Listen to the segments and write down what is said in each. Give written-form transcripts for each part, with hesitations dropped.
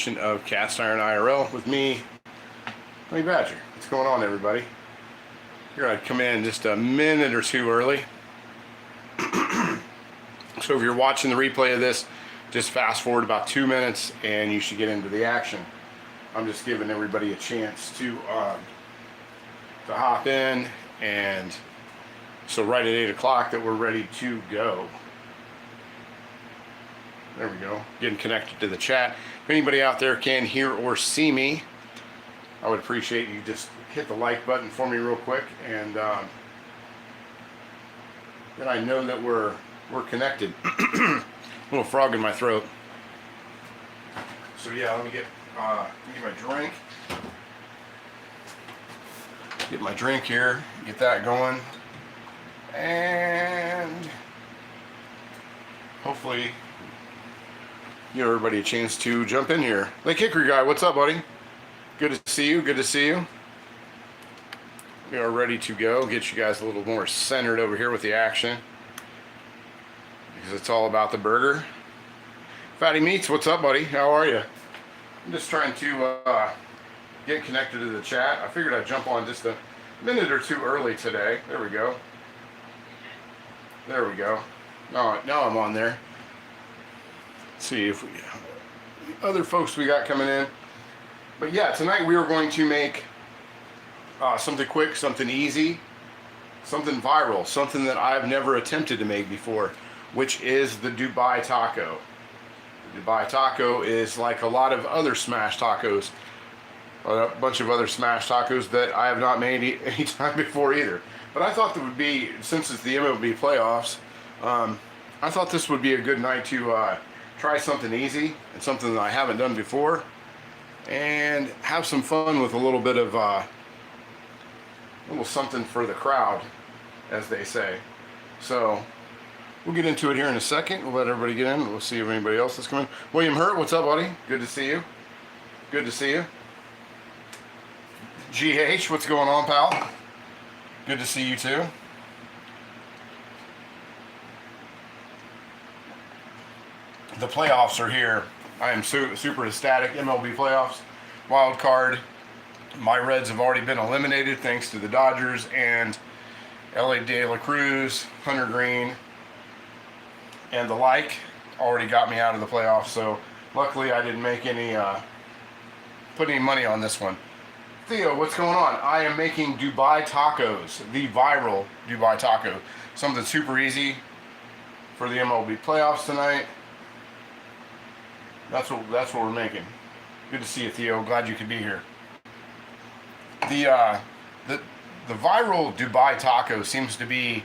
edition of Cast Iron IRL with me, Honey Badger. What's going on, everybody? Here I'd come in just a minute or two early. So if you're watching the replay of this, just fast forward about 2 minutes and you should get into the action. I'm just giving everybody a chance to hop in, and so right at 8 o'clock that we're ready to go. There we go, getting connected to the chat. If anybody out there can hear or see me, I would appreciate you just hit the like button for me real quick, and then I know that we're connected. Little frog in my throat. So yeah, let me get my drink. Get my drink here, get that going, and hopefully give everybody a chance to jump in here. Lake Hickory guy, what's up, buddy? Good to see you. Good to see you. We are ready to go. Get you guys a little more centered over here with the action, because it's all about the burger. Fatty Meats, what's up, buddy? How are you? I'm just trying to get connected to the chat. I figured I'd jump on just a minute or two early today. There we go. There we go. Now I'm on there. Let's see if we other folks we got coming in. But yeah, tonight we are going to make something quick, something easy, something viral, something that I've never attempted to make before, which is the Dubai taco. The Dubai taco is like a lot of other smash tacos, a bunch of other smash tacos that I have not made any time before either. But I thought that would be, since it's the MLB playoffs, I thought this would be a good night to try something easy and something that I haven't done before, and have some fun with a little bit of little something for the crowd, as they say. So we'll get into it here in a second. We'll let everybody get in. We'll see if anybody else is coming. William Hurt, what's up, buddy? Good to see you. Good to see you. GH, what's going on, pal? Good to see you too. The playoffs are here. I am super ecstatic. MLB playoffs, wild card. My Reds have already been eliminated thanks to the Dodgers and LA De La Cruz, Hunter Green, and the like already got me out of the playoffs. So luckily I didn't make any put any money on this one. Theo, what's going on? I am making Dubai tacos, the viral Dubai taco. Something super easy for the MLB playoffs tonight. That's what we're making. Good to see you, Theo. Glad you could be here. The viral Dubai taco seems to be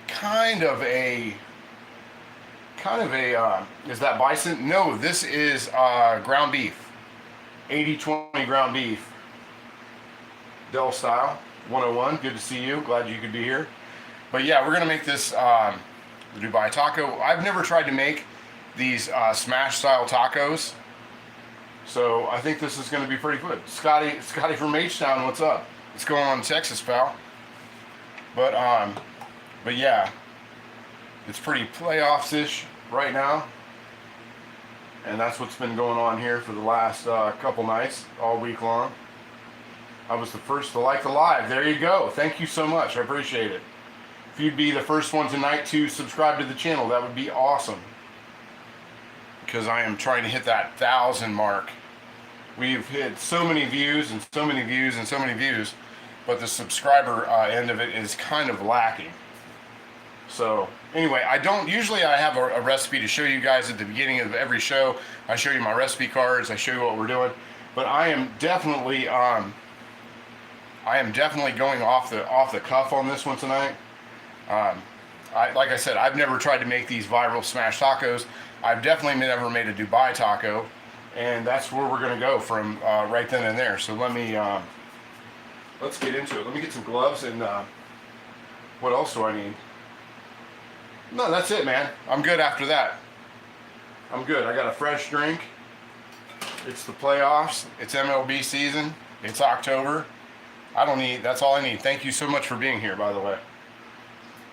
kind of a is that bison? No, this is ground beef. 80-20 ground beef. Del style 101. Good to see you. Glad you could be here. But yeah, we're gonna make this the Dubai taco. I've never tried to make these smash style tacos, so I think this is going to be pretty good. Scotty from H-Town, what's up? What's going on in Texas, pal? But yeah, it's pretty playoffs-ish right now, and that's what's been going on here for the last couple nights, all week long. I was the first to like the live. There you go. Thank you so much. I appreciate it. If you'd be the first one tonight to subscribe to the channel, that would be awesome, because I am trying to hit that 1,000 mark. We've hit so many views and so many views and so many views, but the subscriber end of it is kind of lacking. So anyway, I have a recipe to show you guys at the beginning of every show. I show you my recipe cards, I show you what we're doing, but I am definitely going off the cuff on this one tonight. Like I said, I've never tried to make these viral smash tacos. I've definitely never made a Dubai taco, and that's where we're going to go from right then and there. So let's get into it. Let me get some gloves, and what else do I need? No, that's it, man. I'm good after that. I'm good. I got a fresh drink. It's the playoffs. It's MLB season. It's October. That's all I need. Thank you so much for being here, by the way.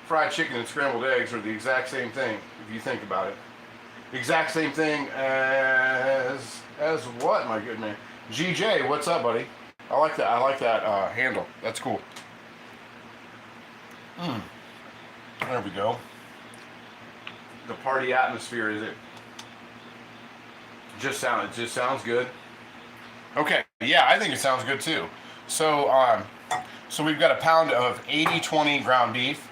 Fried chicken and scrambled eggs are the exact same thing, if you think about it. Exact same thing as what, my good man? GJ, what's up, buddy? I like that. I like that handle. That's cool. There we go. The party atmosphere is it? It just sounds good. Okay, yeah, I think it sounds good too. So, so we've got a pound of 80/20 ground beef.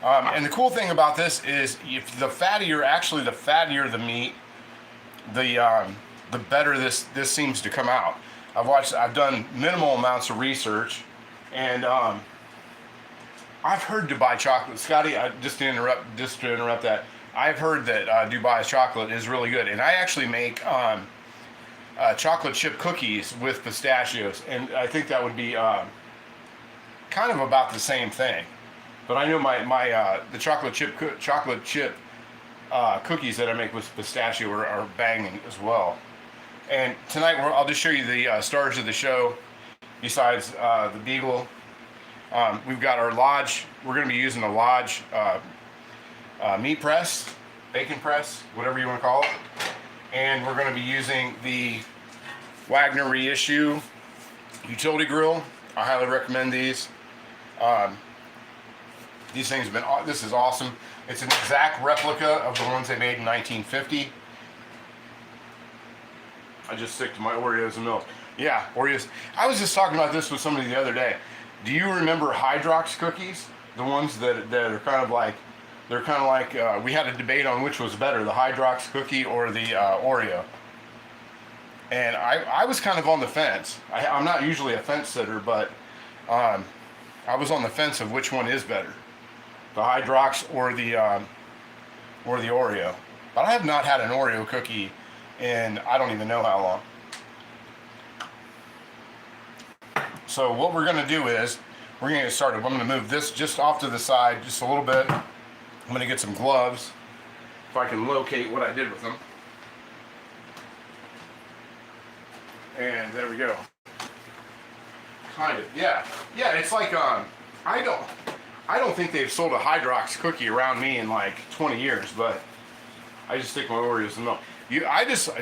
And the cool thing about this is, if the fattier the meat, the better this seems to come out. I've done minimal amounts of research, and I've heard Dubai chocolate. Scotty, just to interrupt that, I've heard that Dubai's chocolate is really good, and I actually make chocolate chip cookies with pistachios, and I think that would be kind of about the same thing. But I know the chocolate chip cookies that I make with pistachio are banging as well. And tonight I'll just show you the stars of the show. Besides the Beagle, we've got our Lodge. We're going to be using the Lodge meat press, bacon press, whatever you want to call it. And we're going to be using the Wagner Reissue utility grill. I highly recommend these. These things have been, this is awesome. It's an exact replica of the ones they made in 1950. I just stick to my Oreos and milk. Yeah, Oreos. I was just talking about this with somebody the other day. Do you remember Hydrox cookies? The ones that are kind of like, we had a debate on which was better, the Hydrox cookie or the Oreo. And I was kind of on the fence. I'm not usually a fence sitter, but I was on the fence of which one is better, the Hydrox or the Oreo. But I have not had an Oreo cookie in I don't even know how long. So what we're going to do is we're going to get started. I'm going to move this just off to the side just a little bit. I'm going to get some gloves if I can locate what I did with them. And there we go. Kind of, yeah. Yeah, it's like I don't think they've sold a Hydrox cookie around me in like 20 years, but I just stick my Oreos in milk. A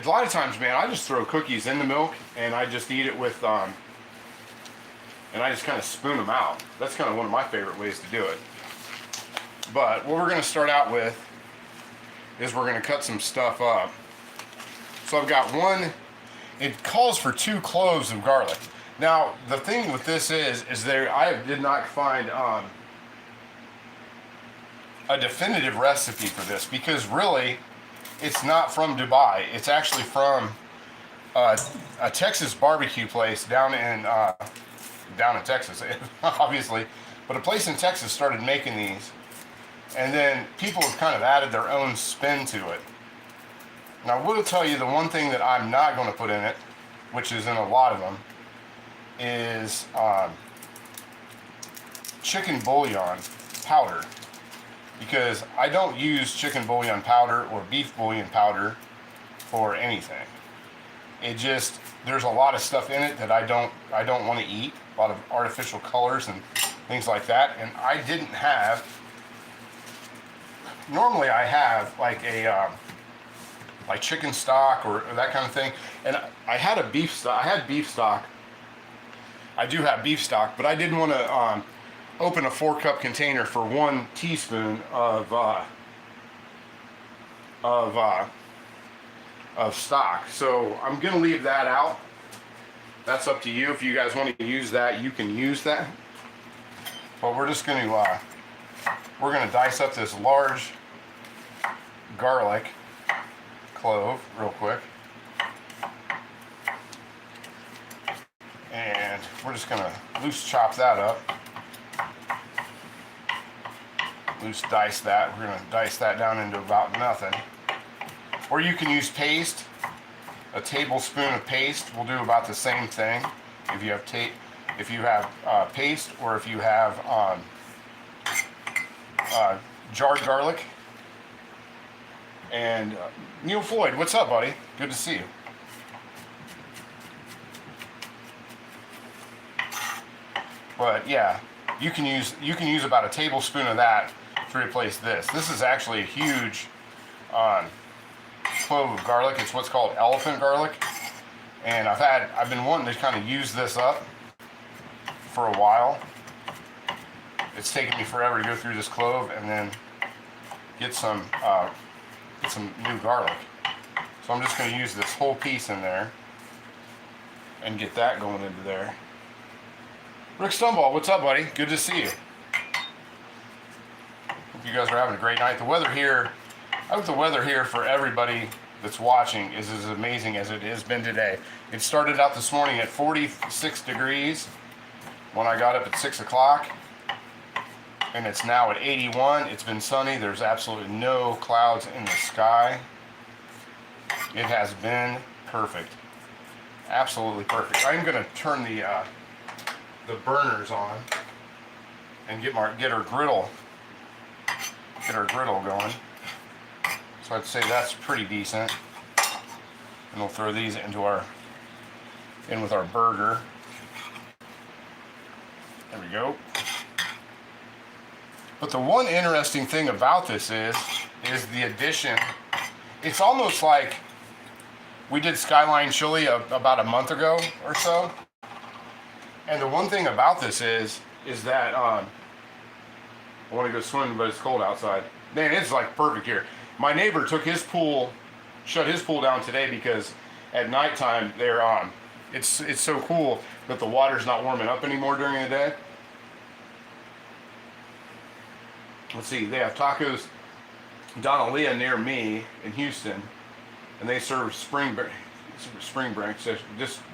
lot of times, man, I just throw cookies in the milk and I just eat it with and I just kind of spoon them out. That's kind of one of my favorite ways to do it. But what we're going to start out with is we're going to cut some stuff up. So I've got one, it calls for 2 cloves of garlic. Now, the thing with this is I did not find a definitive recipe for this, because really, it's not from Dubai. It's actually from a Texas barbecue place down in Texas, obviously. But a place in Texas started making these, and then people have kind of added their own spin to it. Now, I will tell you the one thing that I'm not going to put in it, which is in a lot of them, is chicken bouillon powder, because I don't use chicken bouillon powder or beef bouillon powder for anything. There's a lot of stuff in it that I don't want to eat, a lot of artificial colors and things like that, and I didn't have. Normally I have like a like chicken stock or that kind of thing, and I had beef stock. I do have beef stock, but I didn't want to open a 4-cup container for 1 teaspoon of stock. So I'm gonna leave that out. That's up to you. If you guys want to use that, you can use that. But we're just gonna we're gonna dice up this large garlic clove real quick. And we're just gonna loose chop that up. Loose dice that. We're gonna dice that down into about nothing. Or you can use paste. A tablespoon of paste will do about the same thing. If you have paste, or if you have jarred garlic. And Neil Floyd, what's up, buddy? Good to see you. But yeah, you can use about a tablespoon of that to replace this. This is actually a huge clove of garlic. It's what's called elephant garlic. And I've been wanting to kind of use this up for a while. It's taken me forever to go through this clove and then get some new garlic. So I'm just going to use this whole piece in there and get that going into there. Rick Stumble, what's up, buddy? Good to see you. Hope you guys are having a great night. The weather here, I hope the weather here for everybody that's watching is as amazing as it has been today. It started out this morning at 46 degrees when I got up at 6 o'clock, and it's now at 81. It's been sunny. There's absolutely no clouds in the sky. It has been perfect. Absolutely perfect. I'm going to turn the burners on and get our griddle going. So I'd say that's pretty decent. And we'll throw these in with our burger. There we go. But the one interesting thing about this is the addition. It's almost like we did Skyline chili about a month ago or so. And the one thing about this is that I want to go swimming, but it's cold outside. Man, it's like perfect here. My neighbor took his pool, shut his pool down today because at nighttime it's so cool that the water's not warming up anymore during the day. Let's see, they have Tacos Donalia near me in Houston, and they serve spring break.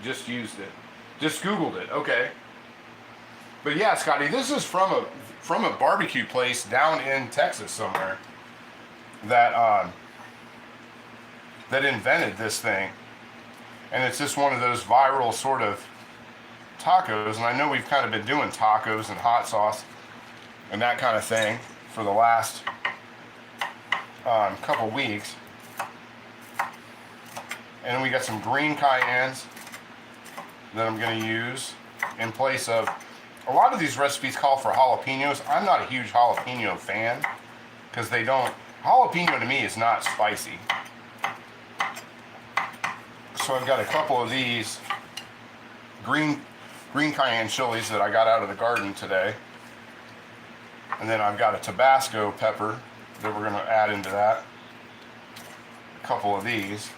Just used it. Just Googled it. Okay. But yeah, Scotty, this is from a barbecue place down in Texas somewhere that invented this thing, and it's just one of those viral sort of tacos. And I know we've kind of been doing tacos and hot sauce and that kind of thing for the last couple weeks. And we got some green cayennes that I'm going to use in place of. A lot of these recipes call for jalapenos. I'm not a huge jalapeno fan because jalapeno to me is not spicy. So I've got a couple of these green cayenne chilies that I got out of the garden today. And then I've got a Tabasco pepper that we're going to add into that. A couple of these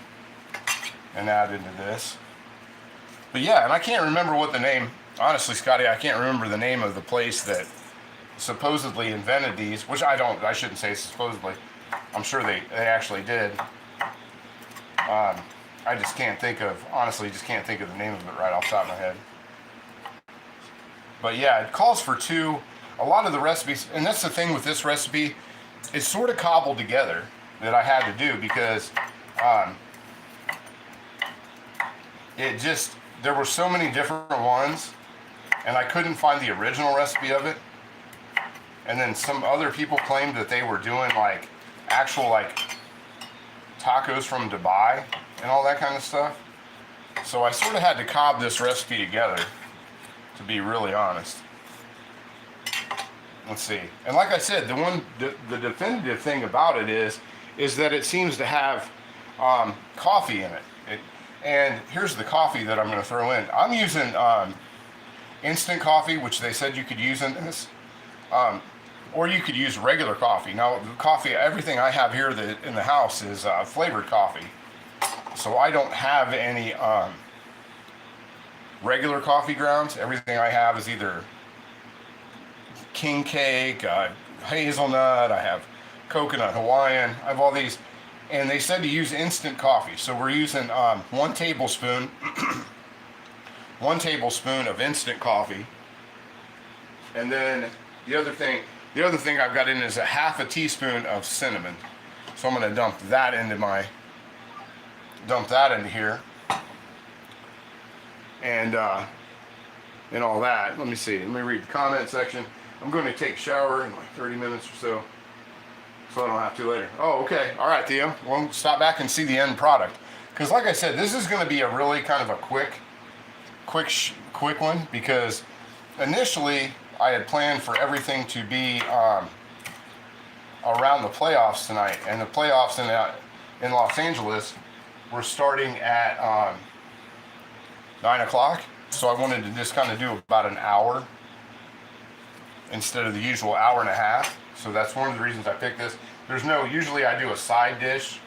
and add into this. But yeah, and I can't remember what the name, honestly, Scotty, I can't remember the name of the place that supposedly invented these, which I shouldn't say supposedly. I'm sure they actually did. I just can't think of the name of it right off the top of my head. But yeah, it calls for a lot of the recipes, and that's the thing with this recipe, it's sort of cobbled together that I had to do because there were so many different ones, and I couldn't find the original recipe of it. And then some other people claimed that they were doing actual tacos from Dubai and all that kind of stuff. So I sort of had to cob this recipe together, to be really honest. Let's see. And like I said, the definitive thing about it is that it seems to have coffee in it. And here's the coffee that I'm going to throw in. I'm using instant coffee, which they said you could use in this, or you could use regular coffee. Now, coffee, everything I have here in the house is flavored coffee, so I don't have any regular coffee grounds. Everything I have is either king cake, hazelnut, I have coconut Hawaiian, I have all these, and they said to use instant coffee. So we're using 1 tablespoon, 1 tablespoon of instant coffee, and then the other thing I've got in is a half a teaspoon of cinnamon. So I'm going to dump that into here, and all that. Let me see. Let me read the comment section. I'm going to take a shower in 30 minutes or so I don't have to later. Oh, okay. All right, Theo. We'll stop back and see the end product. Because like I said, this is going to be a really kind of a quick one, because initially I had planned for everything to be around the playoffs tonight. And the playoffs in Los Angeles, we're starting at 9 o'clock. So I wanted to just kind of do about an hour instead of the usual hour and a half. So that's one of the reasons I picked this. There's no, usually I do a side dish,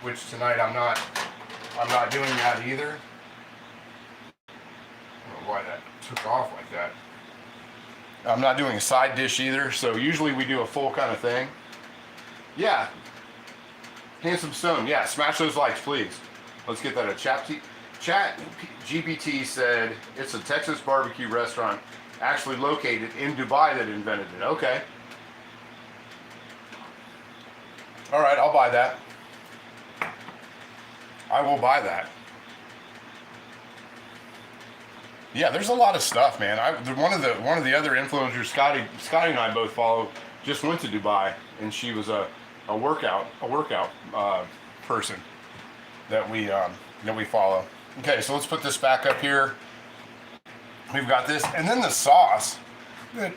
which tonight I'm not doing that either. I don't know why that took off like that. I'm not doing a side dish either. So usually we do a full kind of thing. Yeah. Handsome Stone. Yeah, smash those likes, please. Let's get that. Chat GPT said it's a Texas barbecue restaurant actually located in Dubai that invented it. Okay. All right, I'll buy that. I will buy that. Yeah, there's a lot of stuff, man. One of the other influencers, Scotty and I both follow, just went to Dubai, and she was a workout person that we follow. Okay, so let's put this back up here. We've got this, and then the sauce that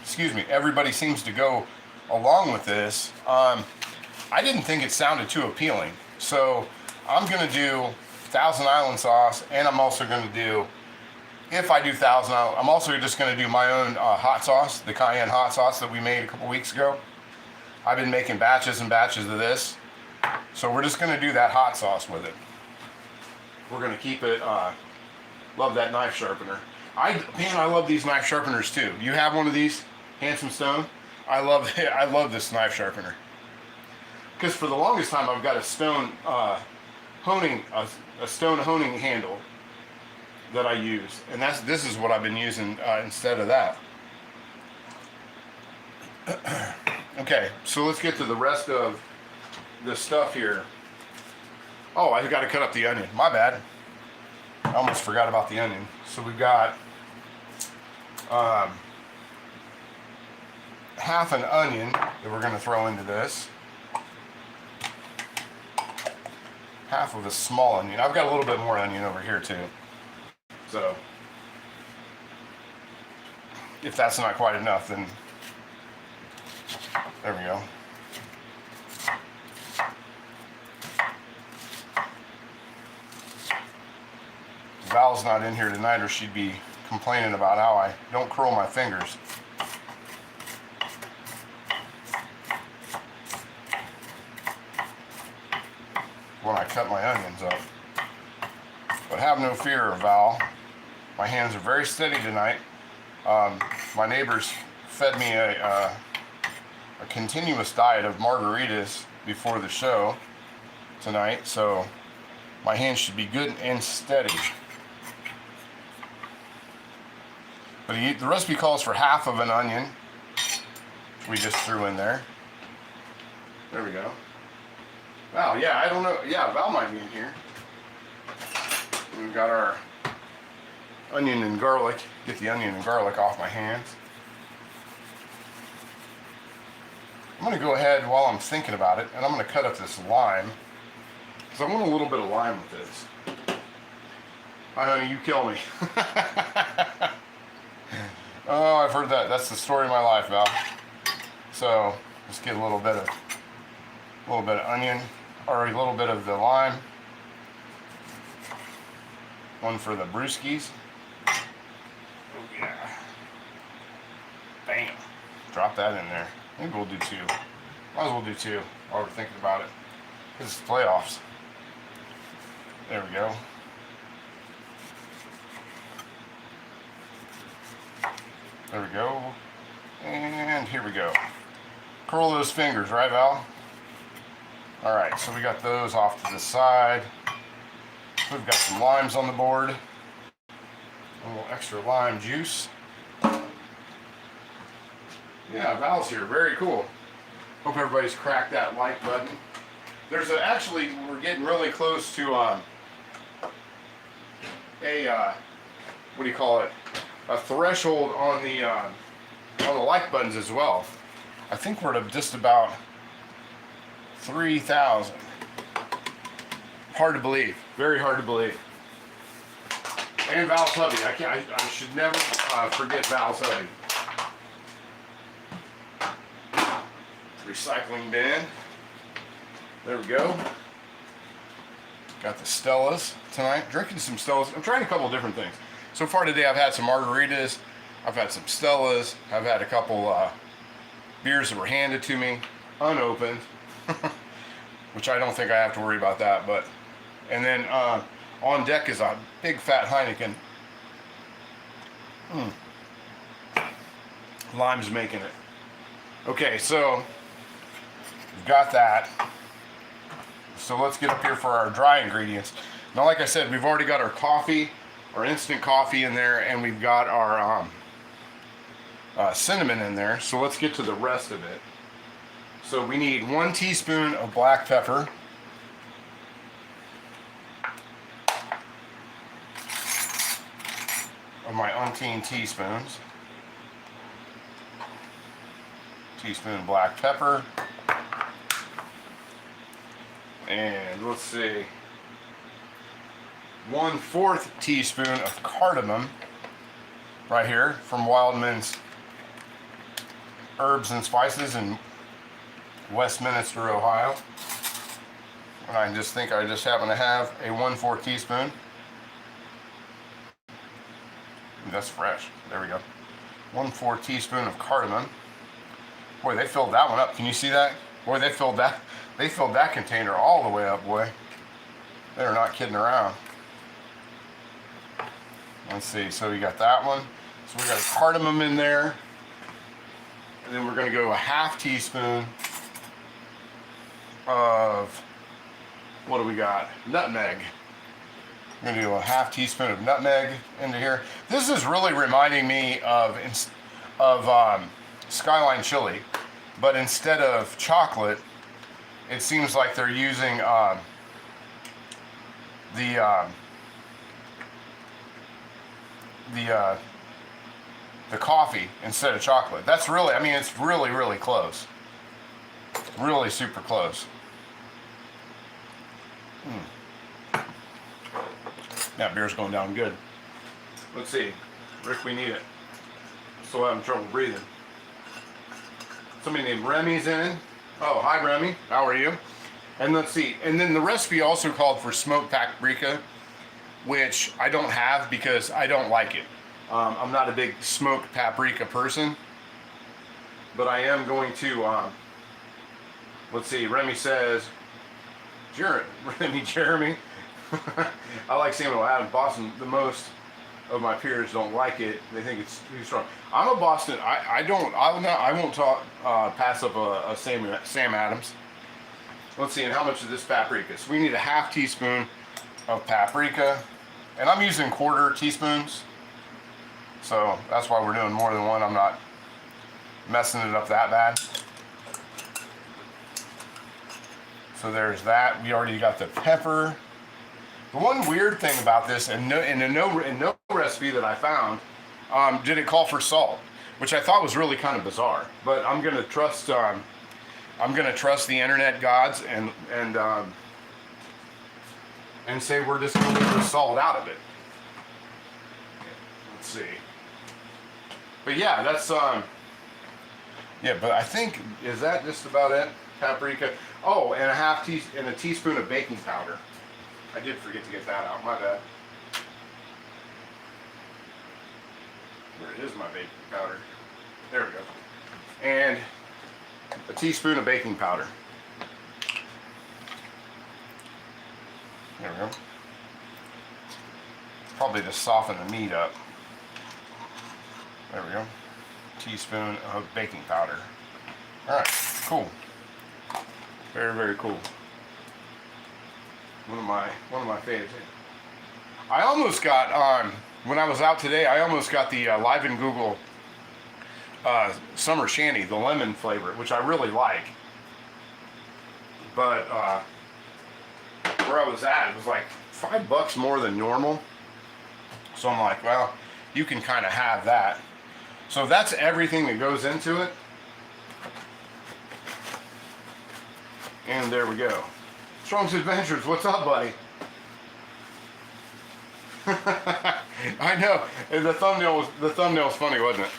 excuse me, everybody seems to go along with this. I didn't think it sounded too appealing, so I'm gonna do Thousand Island sauce, and I'm also gonna do, if I do Thousand Island, I'm also just gonna do my own hot sauce, the cayenne hot sauce that we made a couple weeks ago. I've been making batches and batches of this, so we're just gonna do that hot sauce with it. We're gonna keep it. Love that knife sharpener. Man, I love these knife sharpeners too. You have one of these, Handsome Stone? I love this knife sharpener. Because for the longest time I've got a stone honing handle that I use, and this is what I've been using instead of that. Okay, so let's get to the rest of the stuff here. Oh, I got to cut up the onion. My bad. I almost forgot about the onion. So we've got half an onion that we're going to throw into this. Half of a small onion. I've got a little bit more onion over here too. So if that's not quite enough, then there we go. Val's not in here tonight, or she'd be complaining about how I don't curl my fingers. When I cut my onions up. But have no fear, Val. My hands are very steady tonight. My neighbors fed me a continuous diet of margaritas before the show tonight, so my hands should be good and steady. But the recipe calls for half of an onion, which we just threw in there. There we go. Val, yeah, I don't know. Yeah, Val might be in here. We've got our onion and garlic. Get the onion and garlic off my hands. I'm going to go ahead while I'm thinking about it, and I'm going to cut up this lime, because I want a little bit of lime with this. Hi, honey, you kill me. Oh, I've heard that. That's the story of my life, Val. So let's get a little bit of onion, or a little bit of the lime. One for the brewskis. Oh yeah. Bam. Drop that in there. Maybe we'll do two. Might as well do two while we're thinking about it. Because it's playoffs. There we go. There we go. And here we go. Curl those fingers, right, Val? Alright, so we got those off to the side. We've got some limes on the board. A little extra lime juice. Yeah, Val's here. Very cool. Hope everybody's cracked that like button. There's actually, we're getting really close to what do you call it? A threshold on the like buttons as well. I think we're at just about 3,000. Hard to believe. Very hard to believe. And Val's hubby. I should never forget Val's hubby. Recycling bin. There we go. Got the Stellas tonight. Drinking some Stellas. I'm trying a couple different things. So far today I've had some margaritas. I've had some Stellas. I've had a couple beers that were handed to me, unopened. Which I don't think I have to worry about that. But and then on deck is a big fat Heineken. Lime's making it. Okay, so we've got that. So let's get up here for our dry ingredients. Now, like I said, we've already got our coffee, our instant coffee in there, and we've got our cinnamon in there. So let's get to the rest of it. So we need 1 teaspoon of black pepper. Of my umpteen teaspoons. Teaspoon of black pepper. And let's see, 1/4 teaspoon of cardamom, right here from Wildman's Herbs and Spices in Westminster, Ohio. And I just think I just happen to have a 1/4 teaspoon. That's fresh. There we go. 1/4 teaspoon of cardamom. Boy, they filled that one up. Can you see that? Boy, they filled that. They filled that container all the way up, boy. They're not kidding around. Let's see, so we got that one. So we got cardamom in there. And then we're gonna go 1/2 teaspoon of, what do we got? Nutmeg. I'm gonna do 1/2 teaspoon of nutmeg into here. This is really reminding me of Skyline chili, but instead of chocolate, it seems like they're using the coffee instead of chocolate. That's really, I mean, it's really, really close. Really super close. That beer's going down good. Let's see. Rick, we need it. Still having trouble breathing. Somebody named Remy's in. Oh, hi Remy, how are you? And let's see, and then the recipe also called for smoked paprika, which I don't have because I don't like it. I'm not a big smoked paprika person, but I am going to, let's see, Remy says, Jeremy, I like Samuel Adams, Boston, the most of my peers don't like it. They think it's too strong. I'm a Boston. I won't pass up a Sam Adams. Let's see, and how much of this paprika? So we need 1/2 teaspoon of paprika, and I'm using 1/4 teaspoons. So that's why we're doing more than one. I'm not messing it up that bad. So there's that. We already got the pepper. The one weird thing about this, and no recipe that I found, did it call for salt, which I thought was really kind of bizarre. But I'm gonna trust the internet gods and say we're just gonna leave the salt out of it. Let's see. But yeah, that's yeah. But I think, is that just about it? Paprika. Oh, and a teaspoon of baking powder. I did forget to get that out, my bad. Where is my baking powder? There we go. And a teaspoon of baking powder. There we go. Probably to soften the meat up. There we go. Teaspoon of baking powder. All right, cool. Very, very cool. One of my favorites. I almost got when I was out today, I almost got the Live and Google Summer Shandy, the lemon flavor, which I really like. But where I was at, it was like $5 more than normal. So I'm like, well, you can kind of have that. So that's everything that goes into it. And there we go. Strong's Adventures, what's up, buddy? I know. The thumbnail was funny, wasn't it?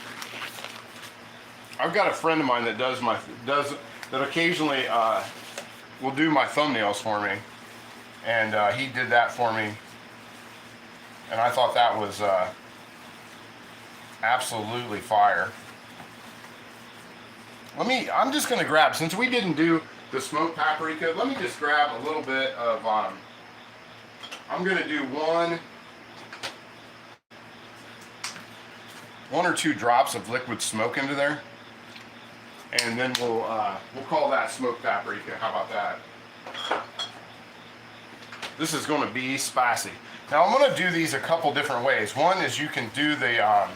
I've got a friend of mine that occasionally will do my thumbnails for me, and he did that for me, and I thought that was absolutely fire. I'm just gonna grab, since we didn't do the smoked paprika, let me just grab a little bit of, I'm gonna do one or two drops of liquid smoke into there, and then we'll call that smoked paprika. How about that? This is going to be spicy. Now I'm going to do these a couple different ways. One is you can do the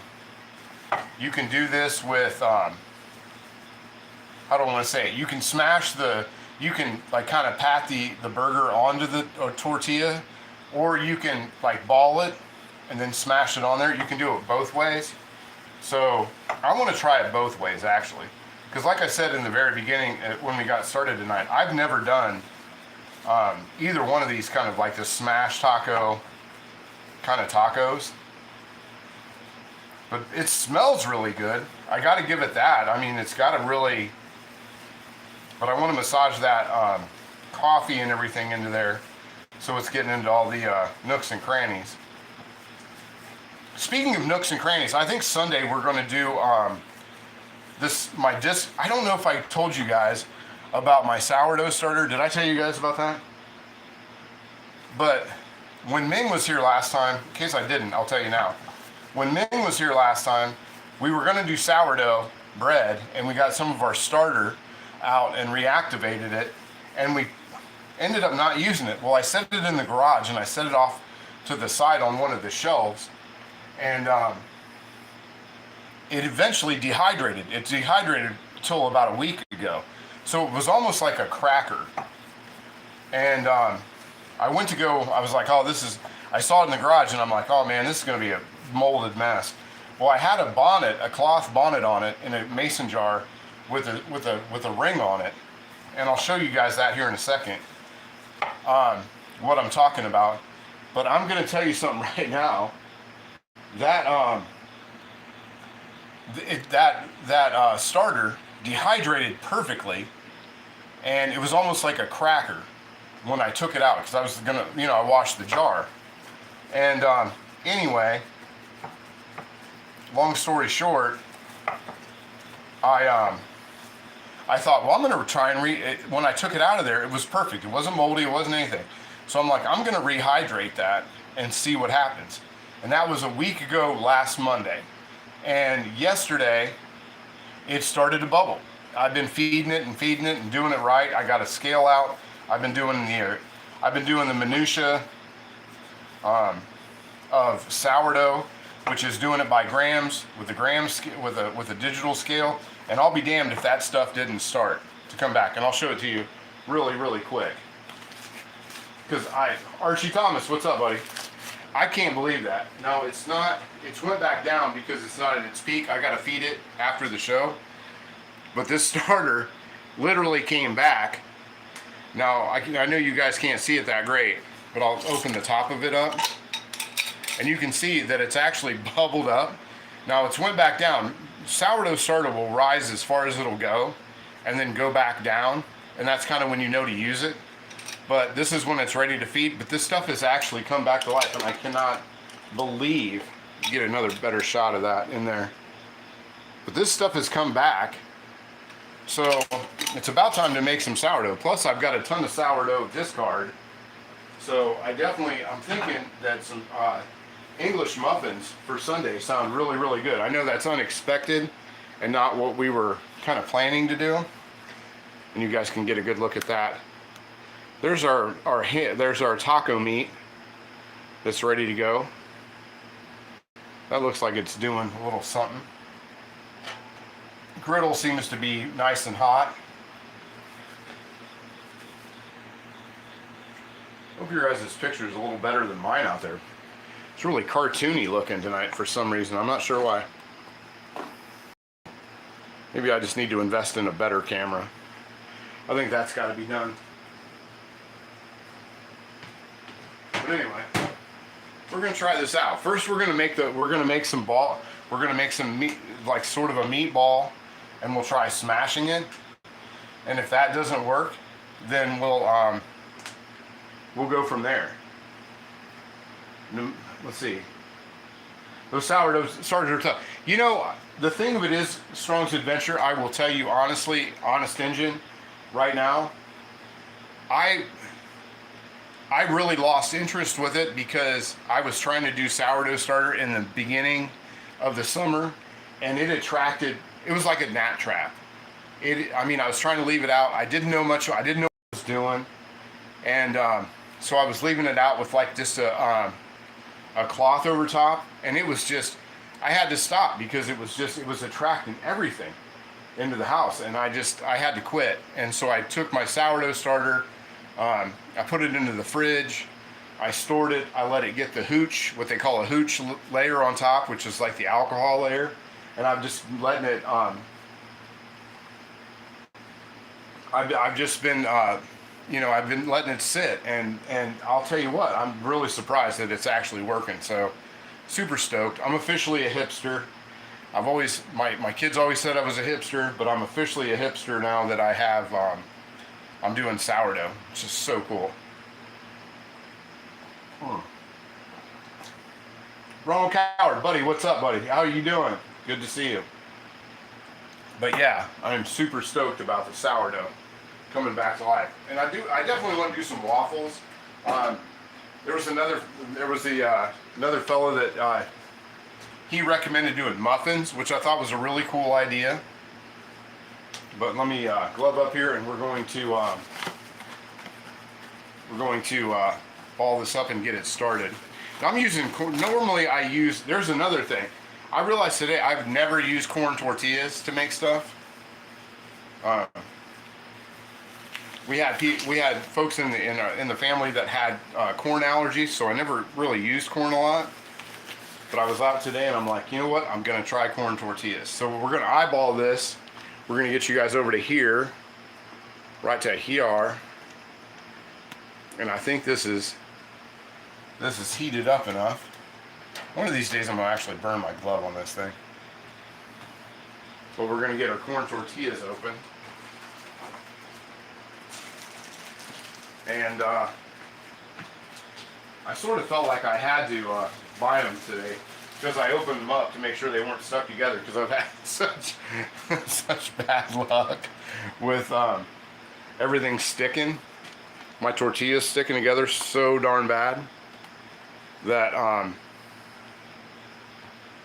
you can do this with how do I want to say it? You can smash you can like kind of pat the burger onto the tortilla, or you can like ball it and then smash it on there. You can do it both ways. So I want to try it both ways actually, because like I said in the very beginning when we got started tonight, I've never done either one of these kind of like the smash taco kind of tacos, but it smells really good. I got to give it that. I mean, it's got to really, but I want to massage that coffee and everything into there so it's getting into all the nooks and crannies. Speaking of nooks and crannies, I think Sunday we're going to do I don't know if I told you guys about my sourdough starter. Did I tell you guys about that? But when Ming was here last time, in case I didn't, I'll tell you now. When Ming was here last time, we were going to do sourdough bread, and we got some of our starter out and reactivated it, and we ended up not using it. Well, I set it in the garage, and I set it off to the side on one of the shelves, and it eventually dehydrated. It dehydrated till about a week ago. So it was almost like a cracker. And I went to go, I was like, oh, I saw it in the garage and I'm like, oh man, this is gonna be a molded mess. Well, I had a cloth bonnet on it in a mason jar with a ring on it. And I'll show you guys that here in a second, what I'm talking about. But I'm gonna tell you something right now. That starter dehydrated perfectly, and it was almost like a cracker when I took it out, because I was gonna, I washed the jar. And anyway, long story short, I thought, well, I'm gonna try and when I took it out of there, it was perfect. It wasn't moldy, it wasn't anything. So I'm like, I'm gonna rehydrate that and see what happens. And that was a week ago last Monday. And yesterday, it started to bubble. I've been feeding it and doing it right. I got a scale out. I've been doing the minutia of sourdough, which is doing it by grams with a digital scale. And I'll be damned if that stuff didn't start to come back. And I'll show it to you really, really quick. Because Archie Thomas, what's up, buddy? I can't believe that. No, it's not. It's went back down because it's not at its peak. I got to feed it after the show. But this starter literally came back. Now, I know you guys can't see it that great, but I'll open the top of it up. And you can see that it's actually bubbled up. Now, it's went back down. Sourdough starter will rise as far as it'll go and then go back down. And that's kind of when you know to use it. But this is when it's ready to feed. But this stuff has actually come back to life, and I cannot believe, get another better shot of that in there. But this stuff has come back. So it's about time to make some sourdough. Plus I've got a ton of sourdough discard. So I'm thinking that some English muffins for Sunday sound really, really good. I know that's unexpected and not what we were kind of planning to do. And you guys can get a good look at that. There's our taco meat that's ready to go. That looks like it's doing a little something. Griddle seems to be nice and hot. Hope your guys' picture is a little better than mine out there. It's really cartoony looking tonight for some reason. I'm not sure why. Maybe I just need to invest in a better camera. I think that's got to be done. But anyway, we're gonna try this out. First, we're gonna make some meat, like sort of a meatball, and we'll try smashing it. And if that doesn't work, then we'll go from there. Let's see. Those sourdough starters are tough. You know, the thing of it is, Strong's Adventure, I will tell you honestly, honest engine, right now, I really lost interest with it because I was trying to do sourdough starter in the beginning of the summer, and it was like a gnat trap. I mean, I was trying to leave it out. I didn't know much. I didn't know what I was doing, and so I was leaving it out with like just a cloth over top, and it was just, I had to stop because it was attracting everything into the house, and I had to quit. And so I took my sourdough starter, I put it into the fridge, I stored it, I let it get the hooch, what they call a hooch layer on top, which is like the alcohol layer, and I'm just letting it, I've just been, I've been letting it sit, and I'll tell you what, I'm really surprised that it's actually working. So, super stoked. I'm officially a hipster. I've always, my kids always said I was a hipster, but I'm officially a hipster now that I have, I'm doing sourdough. It's just so cool. Ronald Coward, buddy, what's up, buddy? How are you doing? Good to see you. But yeah, I'm super stoked about the sourdough coming back to life. And I definitely want to do some waffles. There was another fellow that he recommended doing muffins, which I thought was a really cool idea. But let me glove up here, and we're going to ball this up and get it started. And I'm using, normally there's another thing. I realized today I've never used corn tortillas to make stuff. We had folks in the family that had corn allergies, so I never really used corn a lot. But I was out today and I'm like, you know what? I'm gonna try corn tortillas. So we're gonna eyeball this. We're gonna get you guys over to here, right to here. And I think this is heated up enough. One of these days I'm gonna actually burn my glove on this thing. But we're gonna get our corn tortillas open. And I sort of felt like I had to buy them today because I opened them up to make sure they weren't stuck together, because I've had such bad luck with everything sticking. My tortillas sticking together so darn bad that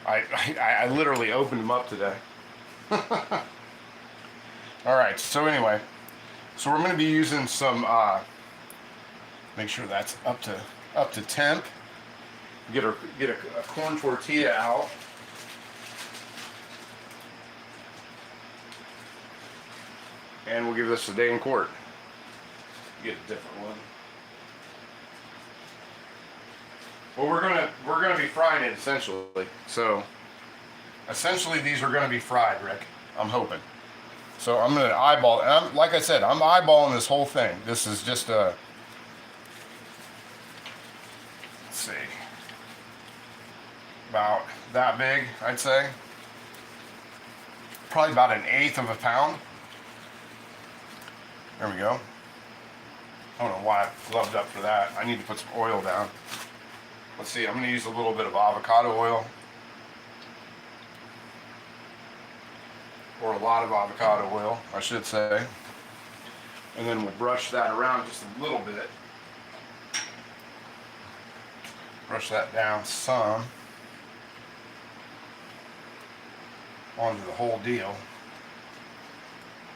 I literally opened them up today. All right, so anyway, so we're going to be using some make sure that's up to temp. Get a corn tortilla out. And we'll give this a day in court. Get a different one. Well, we're gonna be frying it essentially. So essentially these are gonna be fried, Rick. I'm hoping. So I'm gonna eyeball, and like I said, I'm eyeballing this whole thing. This is just a, let's see, about that big, I'd say. Probably about 1/8 of a pound. There we go. I don't know why I gloved up for that. I need to put some oil down. Let's see, I'm going to use a little bit of avocado oil. Or a lot of avocado oil, I should say. And then we'll brush that around just a little bit. Brush that down some onto the whole deal.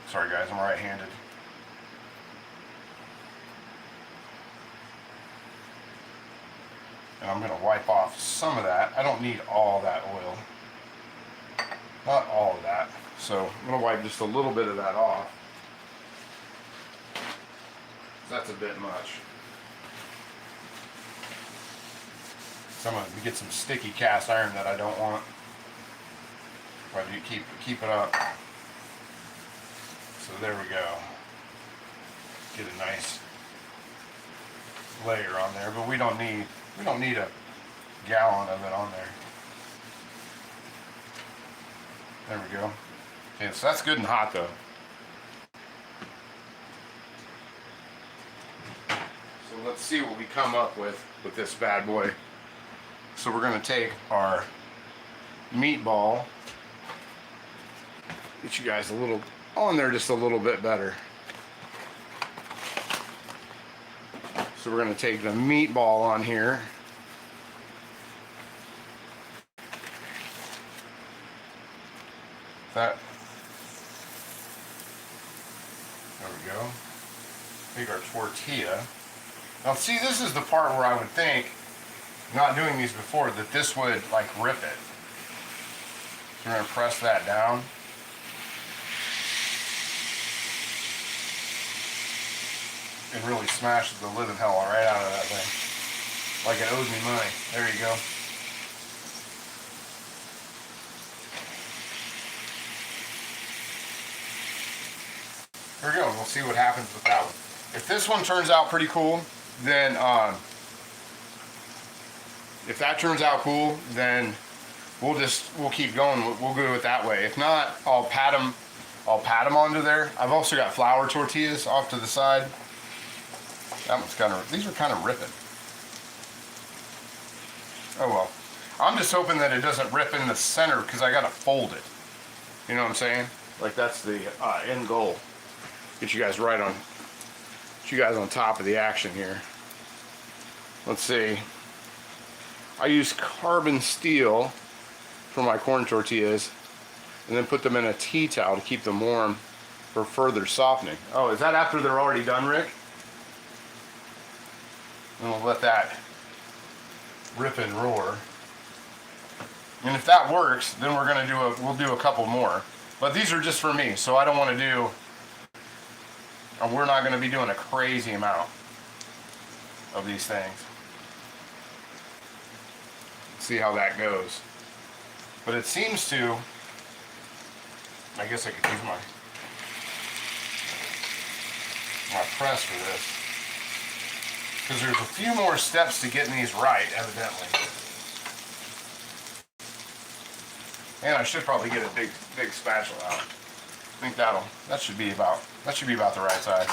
Sorry guys, I'm right-handed. And I'm going to wipe off some of that. I don't need all that oil. Not all of that. So I'm going to wipe just a little bit of that off. That's a bit much. So I'm going to get some sticky cast iron that I don't want. But you keep it up. So there we go. Get a nice layer on there, but we don't need a gallon of it on there. There we go. Okay, so that's good and hot though. let's see what we come up with this bad boy. So we're gonna take our meatball, get you guys a little on there, just a little bit better. So we're gonna take the meatball on here. That, there we go. Take our tortilla. Now see, this is the part where I would think, not doing these before, that this would like rip it. So we're gonna press that down. It really smashes the living hell right out of that thing. Like it owes me money. There you go. There we go. We'll see what happens with that one. If this one turns out pretty cool, then if that turns out cool, then we'll keep going. We'll go it that way. If not, I'll pat them onto there. I've also got flour tortillas off to the side. That one's these are kind of ripping. Oh well. I'm just hoping that it doesn't rip in the center because I gotta fold it. You know what I'm saying? Like that's the end goal. Get you guys right on. Get you guys on top of the action here. Let's see. I use carbon steel for my corn tortillas, and then put them in a tea towel to keep them warm for further softening. Oh, is that after they're already done, Rick? And we'll let that rip and roar. And if that works, then we'll do a couple more. But these are just for me, so I don't want to do, or we're not going to be doing a crazy amount of these things. See how that goes. But it seems to, I guess I could use my press for this. Because there's a few more steps to getting these right, evidently. And I should probably get a big spatula out. I think that should be about the right size,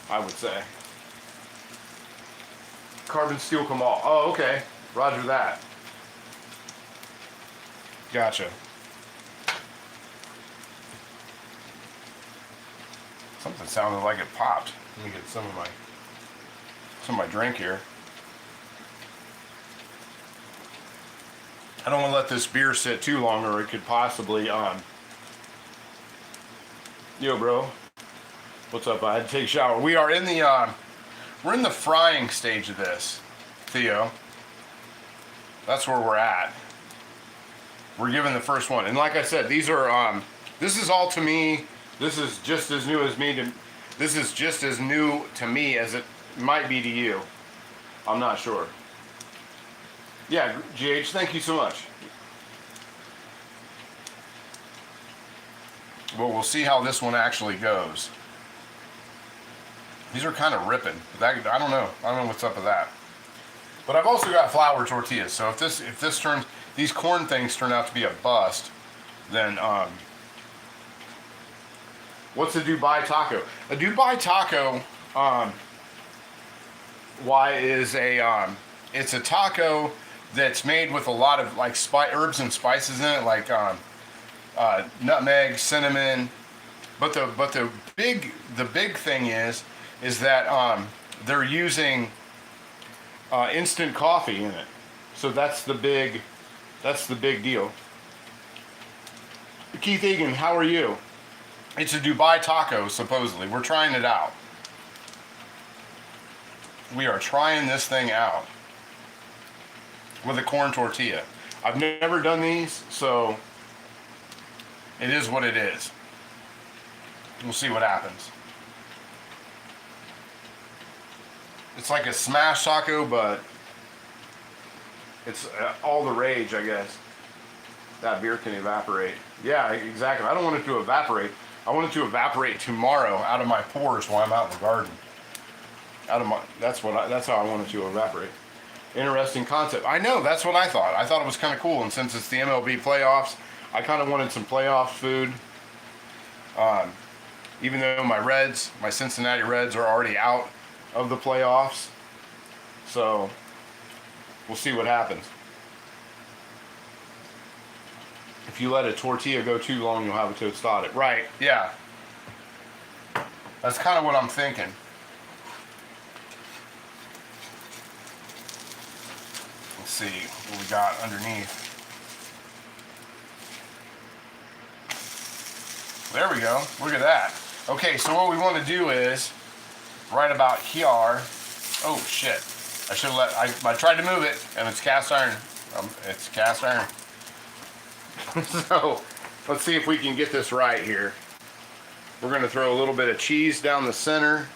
I would say. Carbon steel Kamal. Oh, okay. Roger that. Gotcha. Something sounded like it popped. Let me get some of my drink here. I don't want to let this beer sit too long, or it could possibly yo bro, what's up? I had to take a shower. We are in the we're in the frying stage of this, Theo. That's where we're at. We're giving the first one, and like I said, these are this is all to me. This is just as new as me to. This is just as new to me as it might be to you. I'm not sure. Yeah, GH, thank you so much. Well, we'll see how this one actually goes. These are kind of ripping. I don't know what's up with that. But I've also got flour tortillas. So if this turns, these corn things turn out to be a bust, then what's a Dubai taco? A Dubai taco, it's a taco that's made with a lot of like herbs and spices in it, like nutmeg, cinnamon. But the big thing is that they're using instant coffee in it. So that's the big deal. Keith Egan, how are you? It's a Dubai taco, supposedly. We're trying it out. We are trying this thing out with a corn tortilla. I've never done these, so it is what it is. We'll see what happens. It's like a smash taco, but it's all the rage, I guess. That beer can evaporate. Yeah, exactly. I don't want it to evaporate. I want it to evaporate tomorrow out of my pores while I'm out in the garden. That's how I want it to evaporate. Interesting concept. I know, that's what I thought. I thought it was kind of cool, and since it's the MLB playoffs, I kind of wanted some playoff food. Even though my Cincinnati Reds are already out of the playoffs, So we'll see what happens. If you let a tortilla go too long, you'll have a tostada. Right, yeah. That's kind of what I'm thinking. Let's see what we got underneath. There we go. Look at that. Okay, so what we want to do is, right about here. Oh shit! I should have I tried to move it, and it's cast iron. It's cast iron. So let's see if we can get this right here. We're going to throw a little bit of cheese down the center.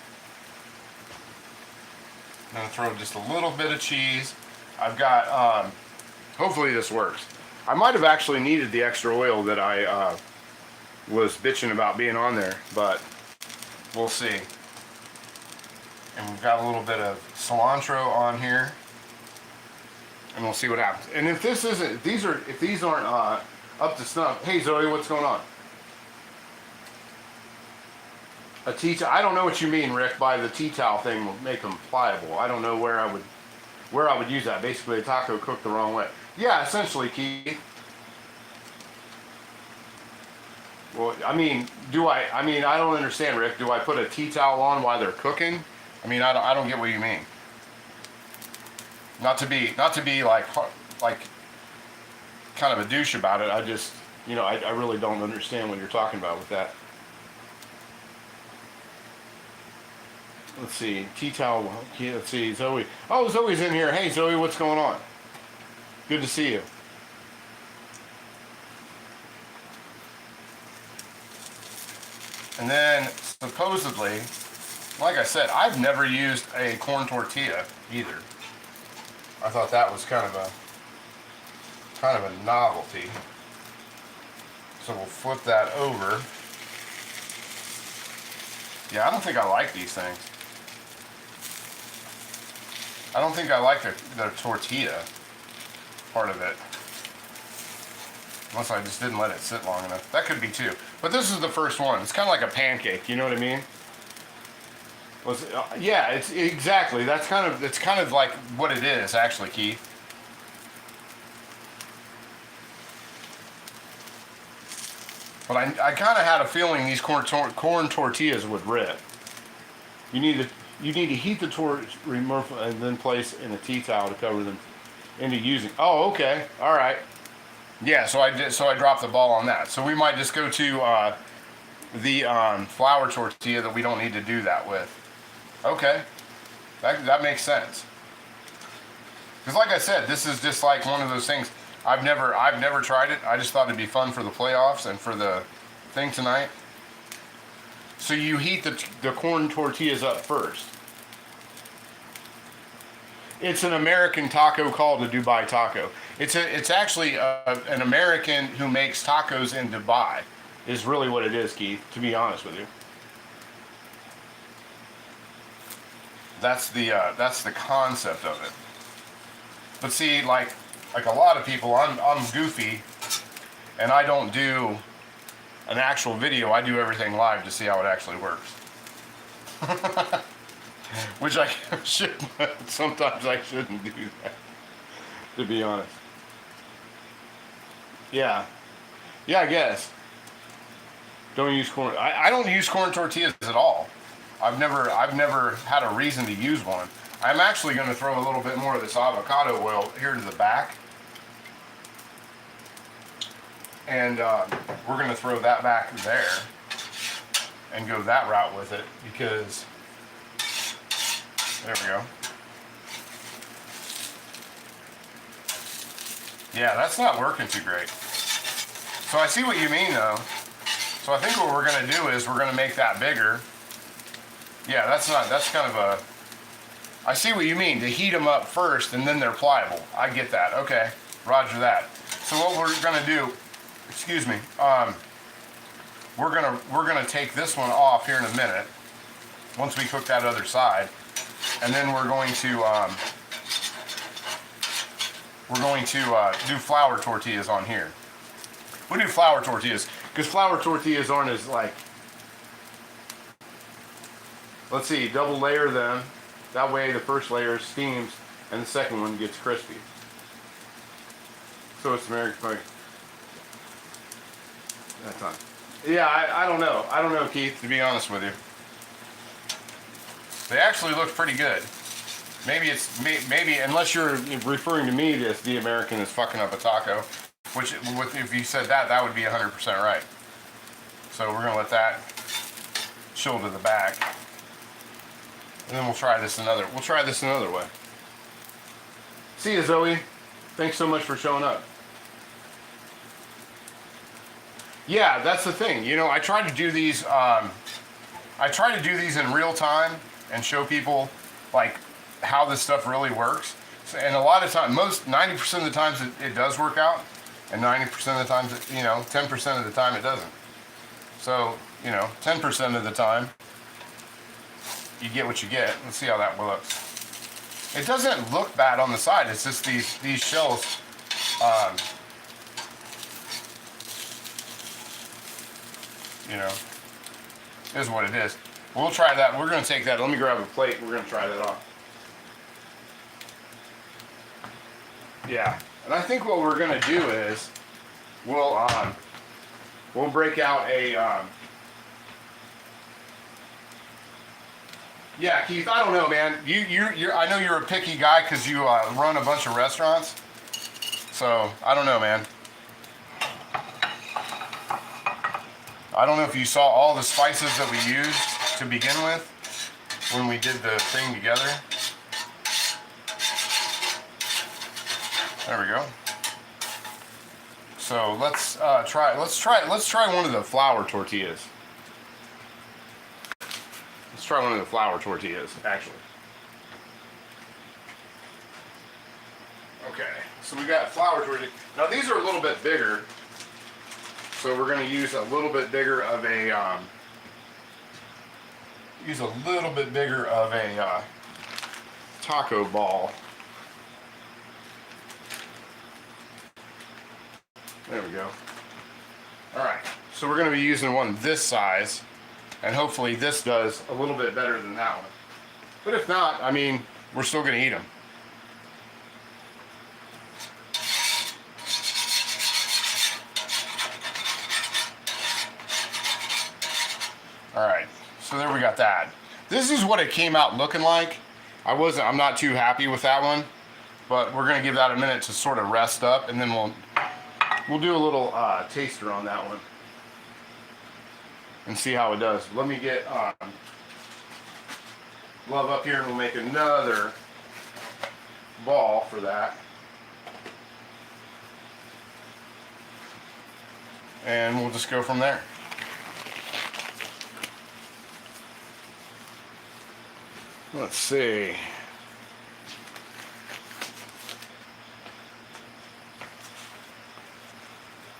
I'm going to throw just a little bit of cheese. I've got. Hopefully this works. I might have actually needed the extra oil that I was bitching about being on there, but we'll see. And we've got a little bit of cilantro on here, and we'll see what happens. And if this isn't, if these aren't up to snuff, hey Zoe, what's going on? A tea towel? I don't know what you mean, Rick, by the tea towel thing will make them pliable. I don't know where I would use that. Basically, a taco cooked the wrong way. Yeah, essentially, Keith. Well, I mean, I don't understand, Rick. Do I put a tea towel on while they're cooking? I mean, I don't get what you mean. Not to be like kind of a douche about it. I just, I really don't understand what you're talking about with that. Let's see, tea towel. Let's see, Zoe. Oh, Zoe's in here. Hey, Zoe, what's going on? Good to see you. And then supposedly, like I said, I've never used a corn tortilla either. I thought that was kind of a novelty. So we'll flip that over. Yeah, I don't think I like these things. I don't think I like the tortilla part of it. Unless I just didn't let it sit long enough. That could be too. But this is the first one. It's kind of like a pancake, you know what I mean? Yeah, it's exactly. It's kind of like what it is, actually, Keith. But I kind of had a feeling these corn tortillas would rip. You need to heat the torch, remove, and then place in a tea towel to cover them into using. Oh, okay, all right. Yeah, so I did. So I dropped the ball on that. So we might just go to the flour tortilla that we don't need to do that with. Okay, that makes sense. Because like I said, this is just like one of those things. I've never tried it. I just thought it'd be fun for the playoffs and for the thing tonight. So you heat the corn tortillas up first. It's an American taco called a Dubai taco. It's actually an American who makes tacos in Dubai, is really what it is, Keith, to be honest with you. That's the concept of it. But see, like a lot of people, I'm goofy, and I don't do an actual video. I do everything live to see how it actually works. Which I should. Sometimes I shouldn't do that, to be honest. Yeah, I guess. Don't use corn. I don't use corn tortillas at all. I've never had a reason to use one. I'm actually going to throw a little bit more of this avocado oil here to the back, and we're going to throw that back there and go that route with it, because there we go. Yeah, that's not working too great. So I see what you mean, though. So I think what we're going to do is we're going to make that bigger. Yeah, that's kind of a... I see what you mean, to heat them up first and then they're pliable. I get that. Okay, roger that. So what we're going to do, excuse me, we're going to take this one off here in a minute once we cook that other side. And then we're going to do flour tortillas on here. We do flour tortillas because flour tortillas aren't as like, let's see, double layer them. That way the first layer steams and the second one gets crispy. So it's American cooking. That time. Yeah, I don't know. I don't know, Keith, to be honest with you. They actually look pretty good. Maybe it's maybe unless you're referring to me as the American is fucking up a taco, which if you said that, that would be 100% right. So we're gonna let that chill to the back, and then we'll try this another way. See you, Zoe. Thanks so much for showing up. Yeah, that's the thing. You know, I try to do these. I try to do these in real time and show people like how this stuff really works. So, and a lot of times, 90% of the times it does work out, and 90% of the times, 10% of the time it doesn't. So, 10% of the time, you get what you get. Let's see how that looks. It doesn't look bad on the side. It's just these shells. Is what it is. We'll try that. We're going to take that. Let me grab a plate. We're going to try that on. Yeah. And I think what we're going to do is we'll break out a yeah, Keith, I don't know, man. I know you're a picky guy because you run a bunch of restaurants. So, I don't know, man. I don't know if you saw all the spices that we used to begin with when we did the thing together. There we go. So let's try one of the flour tortillas. Let's try one of the flour tortillas, actually. Okay, so we got flour tortillas. Now these are a little bit bigger. So we're going to use a little bit bigger of a taco ball. There we go. All right. So we're going to be using one this size, and hopefully this does a little bit better than that one. But if not, I mean, we're still going to eat them. All right, so there we got that. This is what it came out looking like. I'm not too happy with that one, but we're gonna give that a minute to sort of rest up, and then we'll do a little taster on that one and see how it does. Let me get Love up here, and we'll make another ball for that. And we'll just go from there. Let's see.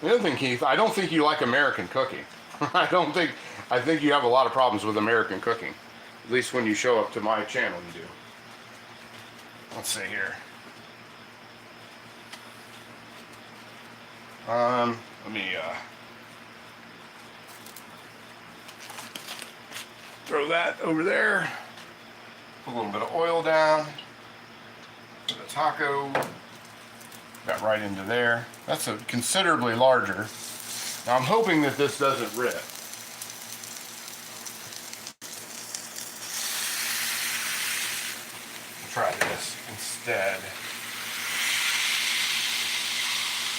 The other thing, Keith, I don't think you like American cooking. I think you have a lot of problems with American cooking. At least when you show up to my channel, you do. Let's see here. Let me throw that over there. Put a little bit of oil down. Put the taco. Got right into there. That's a considerably larger. Now I'm hoping that this doesn't rip. Try this instead.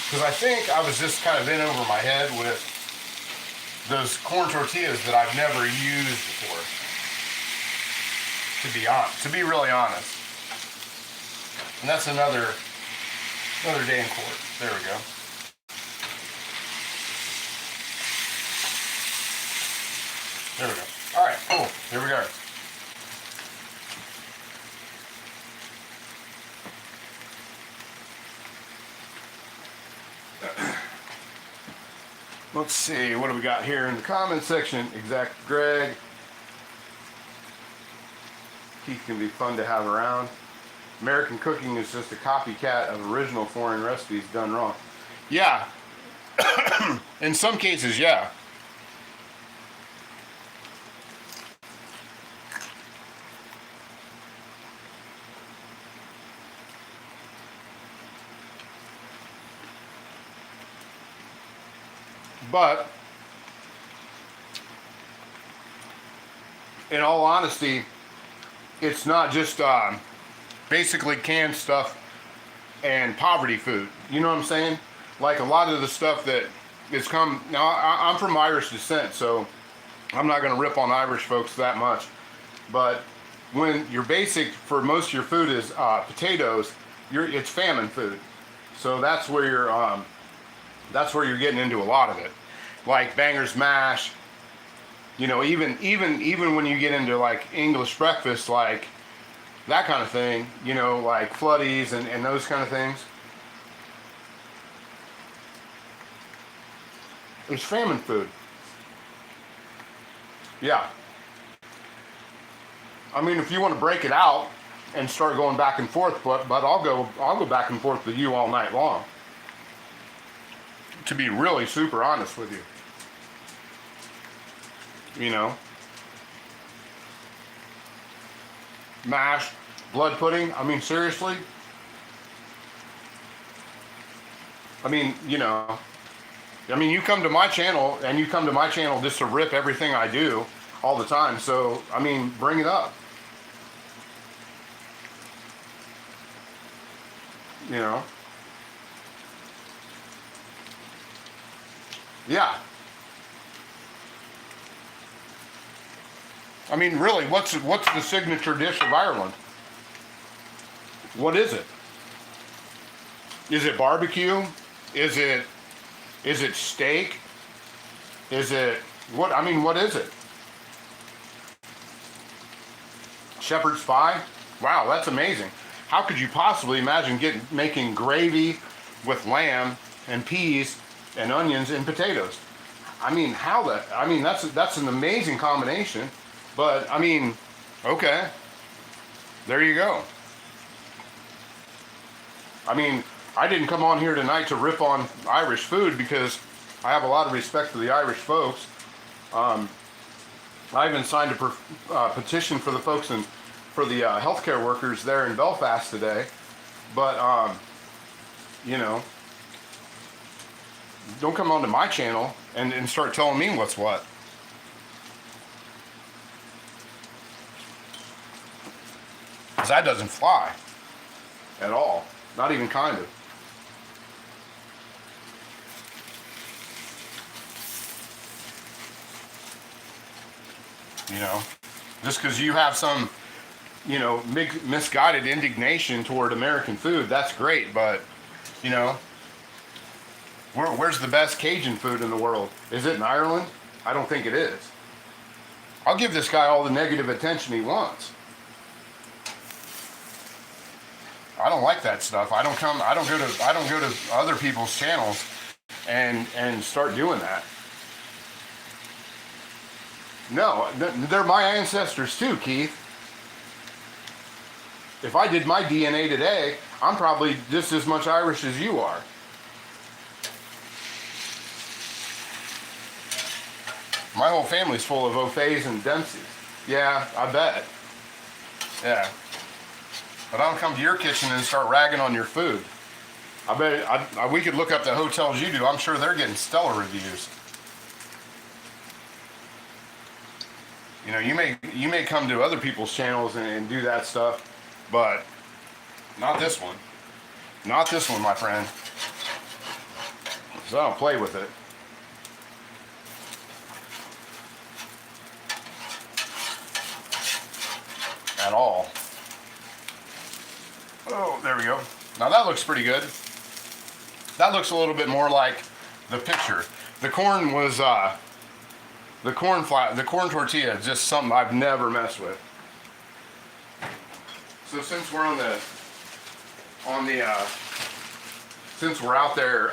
Because I think I was just kind of in over my head with those corn tortillas that I've never used before. To be really honest. And that's another day in court. There we go. There we go. All right, cool. Here we go. Let's see, what do we got here in the comment section? Exact Greg. Keith can be fun to have around. American cooking is just a copycat of original foreign recipes done wrong. Yeah. In some cases, yeah. But in all honesty, it's not just basically canned stuff and poverty food. You know what I'm saying? Like a lot of the stuff that is come now. I'm from Irish descent, so I'm not going to rip on Irish folks that much. But when your basic for most of your food is potatoes, it's famine food. So that's where you're getting into a lot of it, like Banger's mash. You know, even when you get into like English breakfast, like that kind of thing, you know, like floodies and those kind of things. It's famine food. Yeah. I mean, if you want to break it out and start going back and forth, but I'll go back and forth with you all night long. To be really super honest with you. You know. Mash, blood pudding, I mean, seriously? I mean, you know, you come to my channel and you come to my channel just to rip everything I do all the time. So, I mean, bring it up. You know? Yeah. I mean, really, what's the signature dish of Ireland? What is it? Is it barbecue? Is it steak? Is it what? I mean, what is it? Shepherd's pie? Wow, that's amazing. How could you possibly imagine making gravy with lamb and peas and onions and potatoes? I mean, that's an amazing combination. But I mean, okay, there you go. I mean, I didn't come on here tonight to rip on Irish food because I have a lot of respect for the Irish folks. I even signed a petition for the folks for the healthcare workers there in Belfast today. But you know, don't come onto my channel and start telling me what's what. Because that doesn't fly at all. Not even kind of. You know, just because you have some, you know, misguided indignation toward American food, that's great. But, you know, where's the best Cajun food in the world? Is it in Ireland? I don't think it is. I'll give this guy all the negative attention he wants. I don't like that stuff. I don't go to other people's channels and start doing that. No, they're my ancestors too, Keith. If I did my DNA today, I'm probably just as much Irish as you are. My whole family's full of O'Fays and Dempseys. Yeah, I bet. Yeah. But I don't come to your kitchen and start ragging on your food. I bet we could look up the hotels you do. I'm sure they're getting stellar reviews. You know, you may come to other people's channels and do that stuff, but not this one. Not this one, my friend. So I don't play with it. At all. Oh, there we go. Now that looks pretty good. That looks a little bit more like the picture. The corn was the corn tortilla is just something I've never messed with. So since we're since we're out there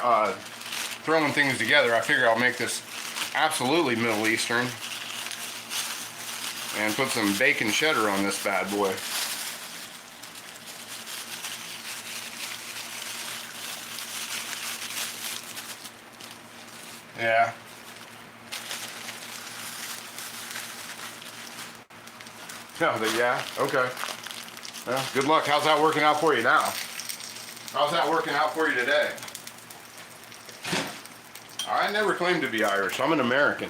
throwing things together, I figure I'll make this absolutely Middle Eastern and put some bacon cheddar on this bad boy. Yeah. Yeah, okay. Well, good luck. How's that working out for you now? How's that working out for you today? I never claimed to be Irish. I'm an American.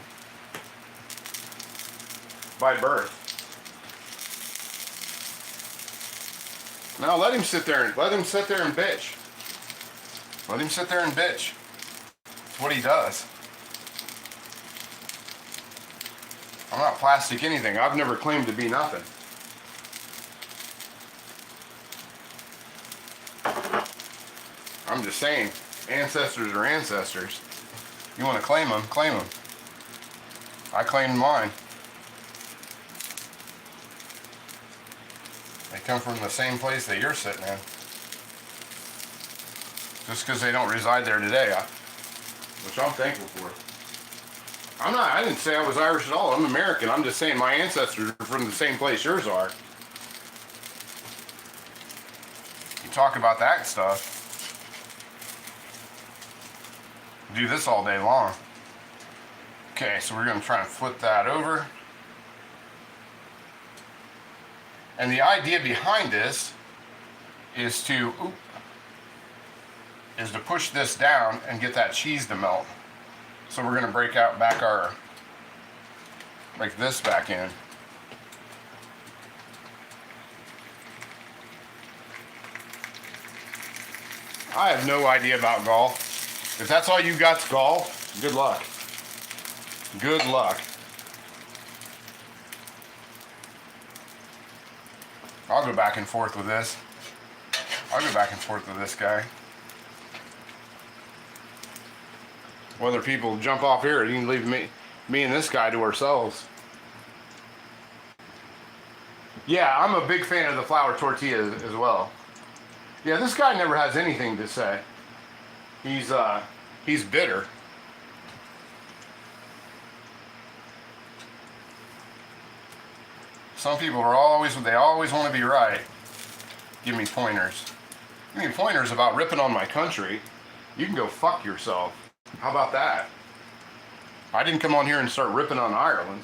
By birth. Now let him sit there and bitch. Let him sit there and bitch. That's what he does. I'm not plastic anything. I've never claimed to be nothing. I'm just saying, ancestors are ancestors. You want to claim them, claim them. I claimed mine. They come from the same place that you're sitting in. Just because they don't reside there today, which I'm thankful for. I didn't say I was Irish at all. I'm American. I'm just saying my ancestors are from the same place yours are. You talk about that stuff. Do this all day long. Okay, so we're going to try and flip that over. And the idea behind this is to push this down and get that cheese to melt. So we're going to break this back in. I have no idea about golf. If that's all you got's golf, good luck. Good luck. I'll go back and forth with this. I'll go back and forth with this guy. Whether people jump off here, or you can leave me and this guy to ourselves. Yeah, I'm a big fan of the flour tortilla as well. Yeah, this guy never has anything to say. He's bitter. Some people they always want to be right. Give me pointers. Give me pointers about ripping on my country. You can go fuck yourself. How about that? I didn't come on here and start ripping on Ireland.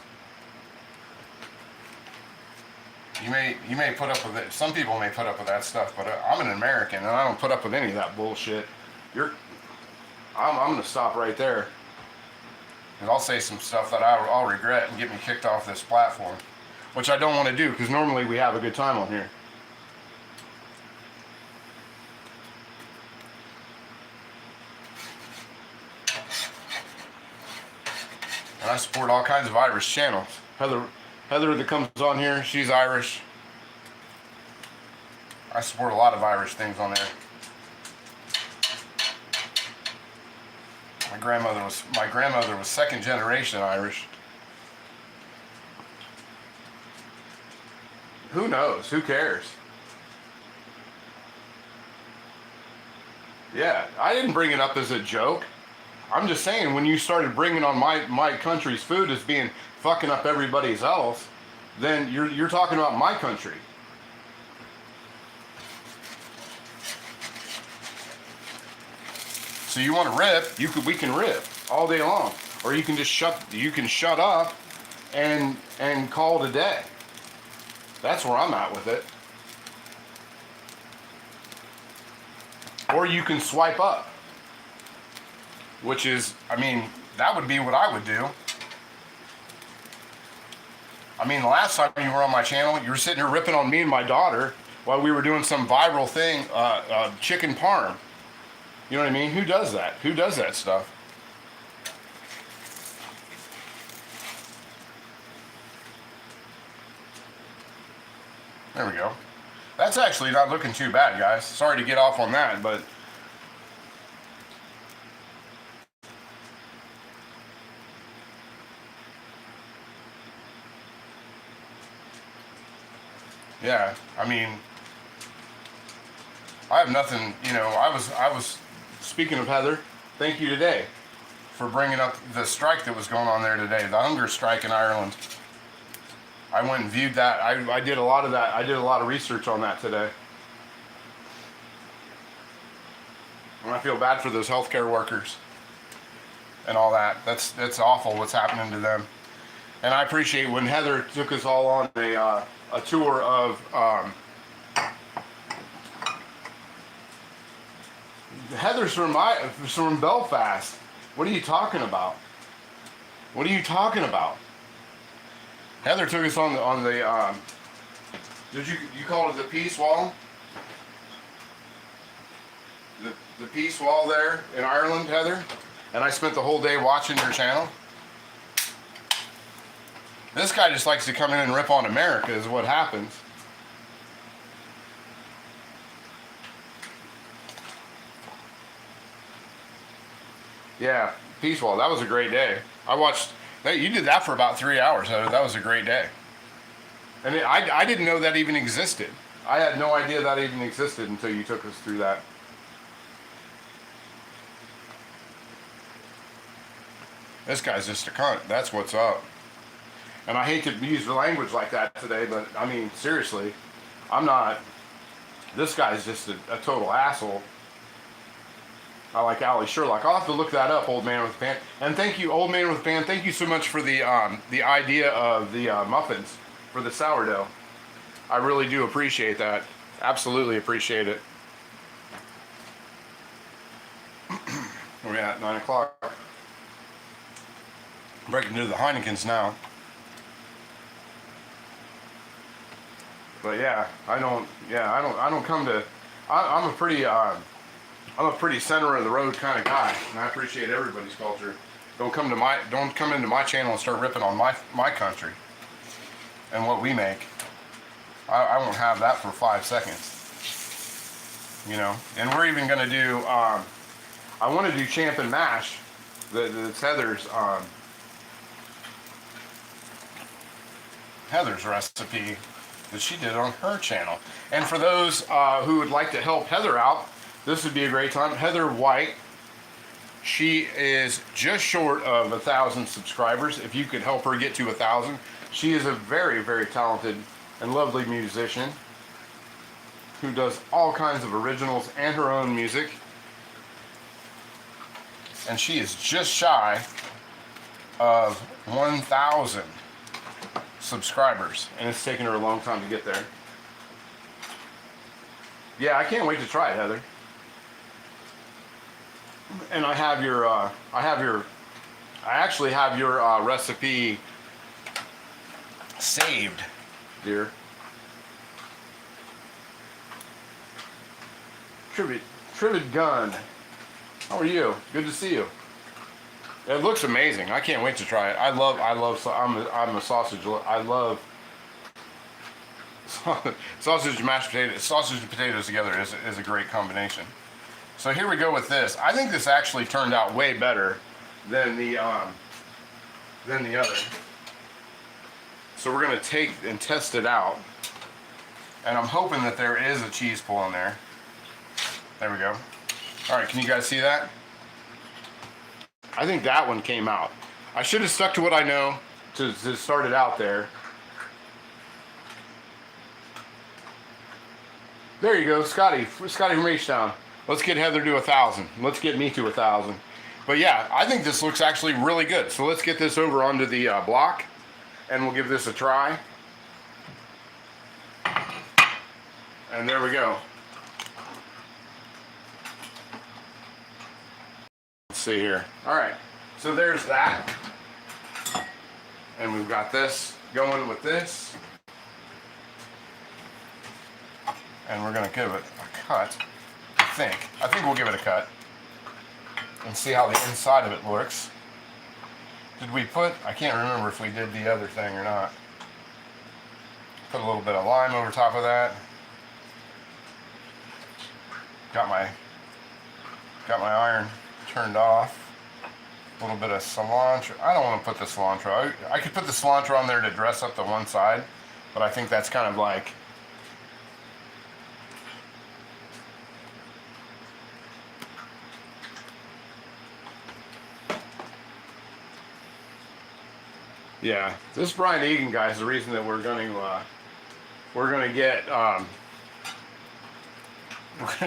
You may put up with it. Some people may put up with that stuff, but I'm an American and I don't put up with any of that bullshit. I'm gonna stop right there, and I'll say some stuff that I'll regret and get me kicked off this platform, which I don't want to do because normally we have a good time on here. And I support all kinds of Irish channels. Heather that comes on here, she's Irish. I support a lot of Irish things on there. My grandmother was second generation Irish. Who knows? Who cares? Yeah, I didn't bring it up as a joke. I'm just saying, when you started bringing on my country's food as being fucking up everybody's else, then you're talking about my country. So you want to rip? We can rip all day long, or you can just shut up and call it a day. That's where I'm at with it. Or you can swipe up, which is, that would be what I would do. The last time you were on my channel, you were sitting here ripping on me and my daughter while we were doing some viral thing, chicken parm. You know what I mean? Who does that? Who does that stuff? There we go. That's actually not looking too bad, guys. Sorry to get off on that, but yeah, I have nothing, I was speaking of Heather, thank you today for bringing up the strike that was going on there today, the hunger strike in Ireland. I went and viewed that. I did a lot of that. I did a lot of research on that today. And I feel bad for those healthcare workers and all that. That's awful what's happening to them. And I appreciate when Heather took us all on a tour of Heather's from Belfast. What are you talking about? What are you talking about? Heather took us on the did you call it the peace wall? The peace wall there in Ireland, Heather? And I spent the whole day watching your channel. This guy just likes to come in and rip on America is what happens. Yeah, peace wall. That was a great day. I watched. You did that for about 3 hours. That was a great day. And I didn't know that even existed. I had no idea that even existed until you took us through that. This guy's just a cunt. That's what's up. And I hate to use the language like that today, but I mean, seriously, I'm not. This guy's just a total asshole. I like Ali Sherlock. I'll have to look that up, Old Man with a Pan. And thank you, Old Man with a Pan. Thank you so much for the idea of the muffins for the sourdough. I really do appreciate that. Absolutely appreciate it. We're at 9 o'clock. Breaking into the Heinekens now. But yeah, I don't come to. I'm a pretty center of the road kind of guy, and I appreciate everybody's culture. Don't come into my channel and start ripping on my country and what we make. I won't have that for 5 seconds. You know, and we're even gonna do. I want to do champ and mash. That's Heather's recipe that she did on her channel. And for those who would like to help Heather out, this would be a great time. Heather White, she is just short of 1,000 subscribers. If you could help her get to 1,000, she is a very, very talented and lovely musician who does all kinds of originals and her own music. And she is just shy of 1,000 subscribers, and it's taken her a long time to get there. Yeah, I can't wait to try it, Heather. And I actually have your recipe saved, dear. Trivid Gun, how are you? Good to see you. It looks amazing. I can't wait to try it. I'm a sausage. I love sausage and mashed potatoes. Sausage and potatoes together is a great combination. So here we go with this. I think this actually turned out way better than the other. So we're gonna take and test it out, and I'm hoping that there is a cheese pull in there. There we go. All right, can you guys see that? I think that one came out. I should have stuck to what I know to start it out there. There you go, Scotty from H-Town. Let's get Heather to 1,000. Let's get me to 1,000. But yeah, I think this looks actually really good. So let's get this over onto the block, and we'll give this a try. And there we go. Let's see here. All right, so there's that. And we've got this going with this. And we're gonna give it a cut, I think we'll give it a cut and see how the inside of it looks. Did we put, I can't remember if we did the other thing or not. Put a little bit of lime over top of that. Got my iron turned off. A little bit of cilantro. I don't want to put the cilantro. I could put the cilantro on there to dress up the one side, but I think that's kind of like, yeah, this Brian Egan guy is the reason that we're gonna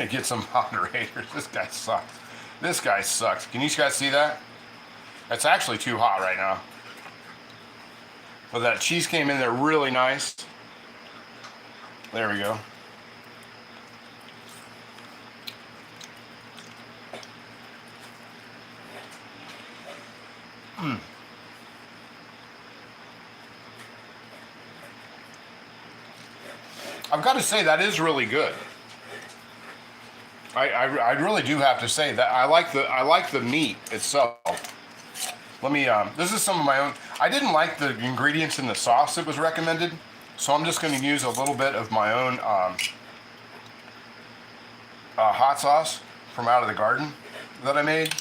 get some moderators. This guy sucks. This guy sucks. Can you guys see that? It's actually too hot right now. But that cheese came in there really nice. There we go. I've got to say that is really good. I really do have to say that I like the meat itself. Let me this is some of my own. I didn't like the ingredients in the sauce that was recommended, so I'm just going to use a little bit of my own hot sauce from out of the garden that I made.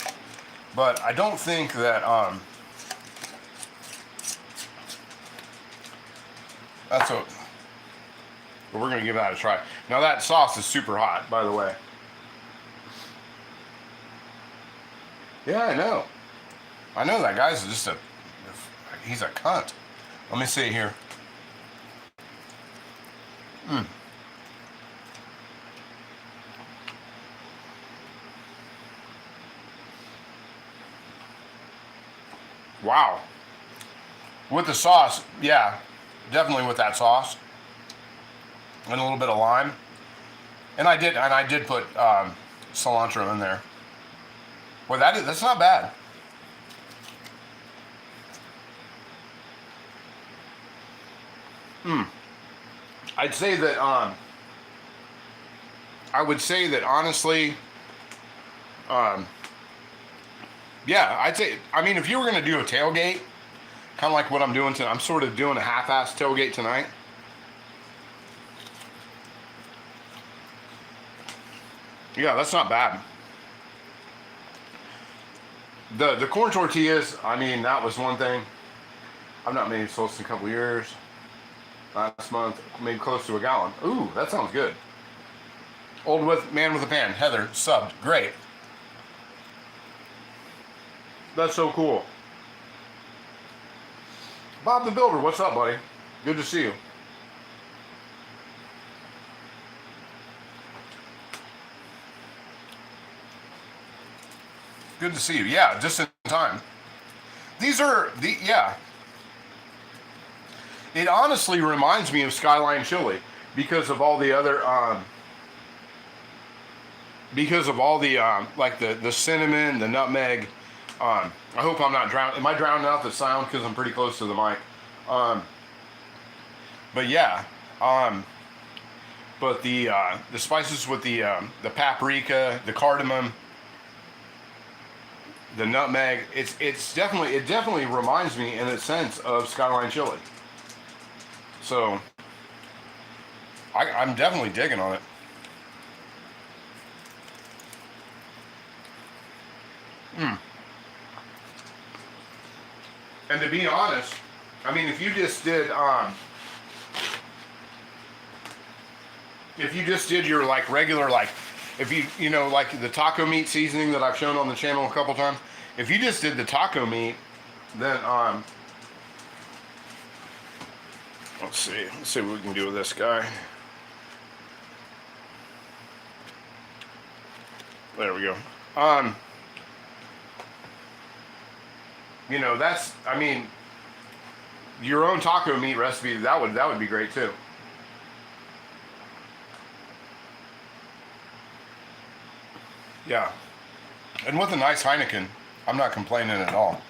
But I don't think that that's what. But we're going to give that a try. Now that sauce is super hot, by the way. Yeah, I know. I know that guy's just he's a cunt. Let me see here. Wow. With the sauce, yeah, definitely with that sauce. And a little bit of lime. And I did put cilantro in there. Well, that's not bad. I'd say that I would say that honestly, yeah, I'd say, I mean, if you were going to do a tailgate, kind of like what I'm doing tonight, I'm sort of doing a half-ass tailgate tonight. Yeah, that's not bad. The corn tortillas, I mean, that was one thing. I've not made sauce in a couple years. Last month, made close to a gallon. Ooh, that sounds good. Old man with a pan, Heather, subbed. Great. That's so cool. Bob the Builder, what's up, buddy? Good to see you. Good to see you. Yeah, just in time. These are yeah. It honestly reminds me of Skyline Chili because of all the other like the cinnamon, the nutmeg. I hope I'm not drowning. Am I drowning out the sound because I'm pretty close to the mic? But yeah. But the spices with the paprika, the cardamom, the nutmeg, it definitely reminds me in a sense of Skyline Chili. So I'm definitely digging on it. And to be honest, I mean, if you just did your like regular, like if you know, like the taco meat seasoning that I've shown on the channel a couple times, if you just did the taco meat, then let's see what we can do with this guy. There we go. You know, that's, I mean, your own taco meat recipe, that would be great too. Yeah. And with a nice Heineken, I'm not complaining at all.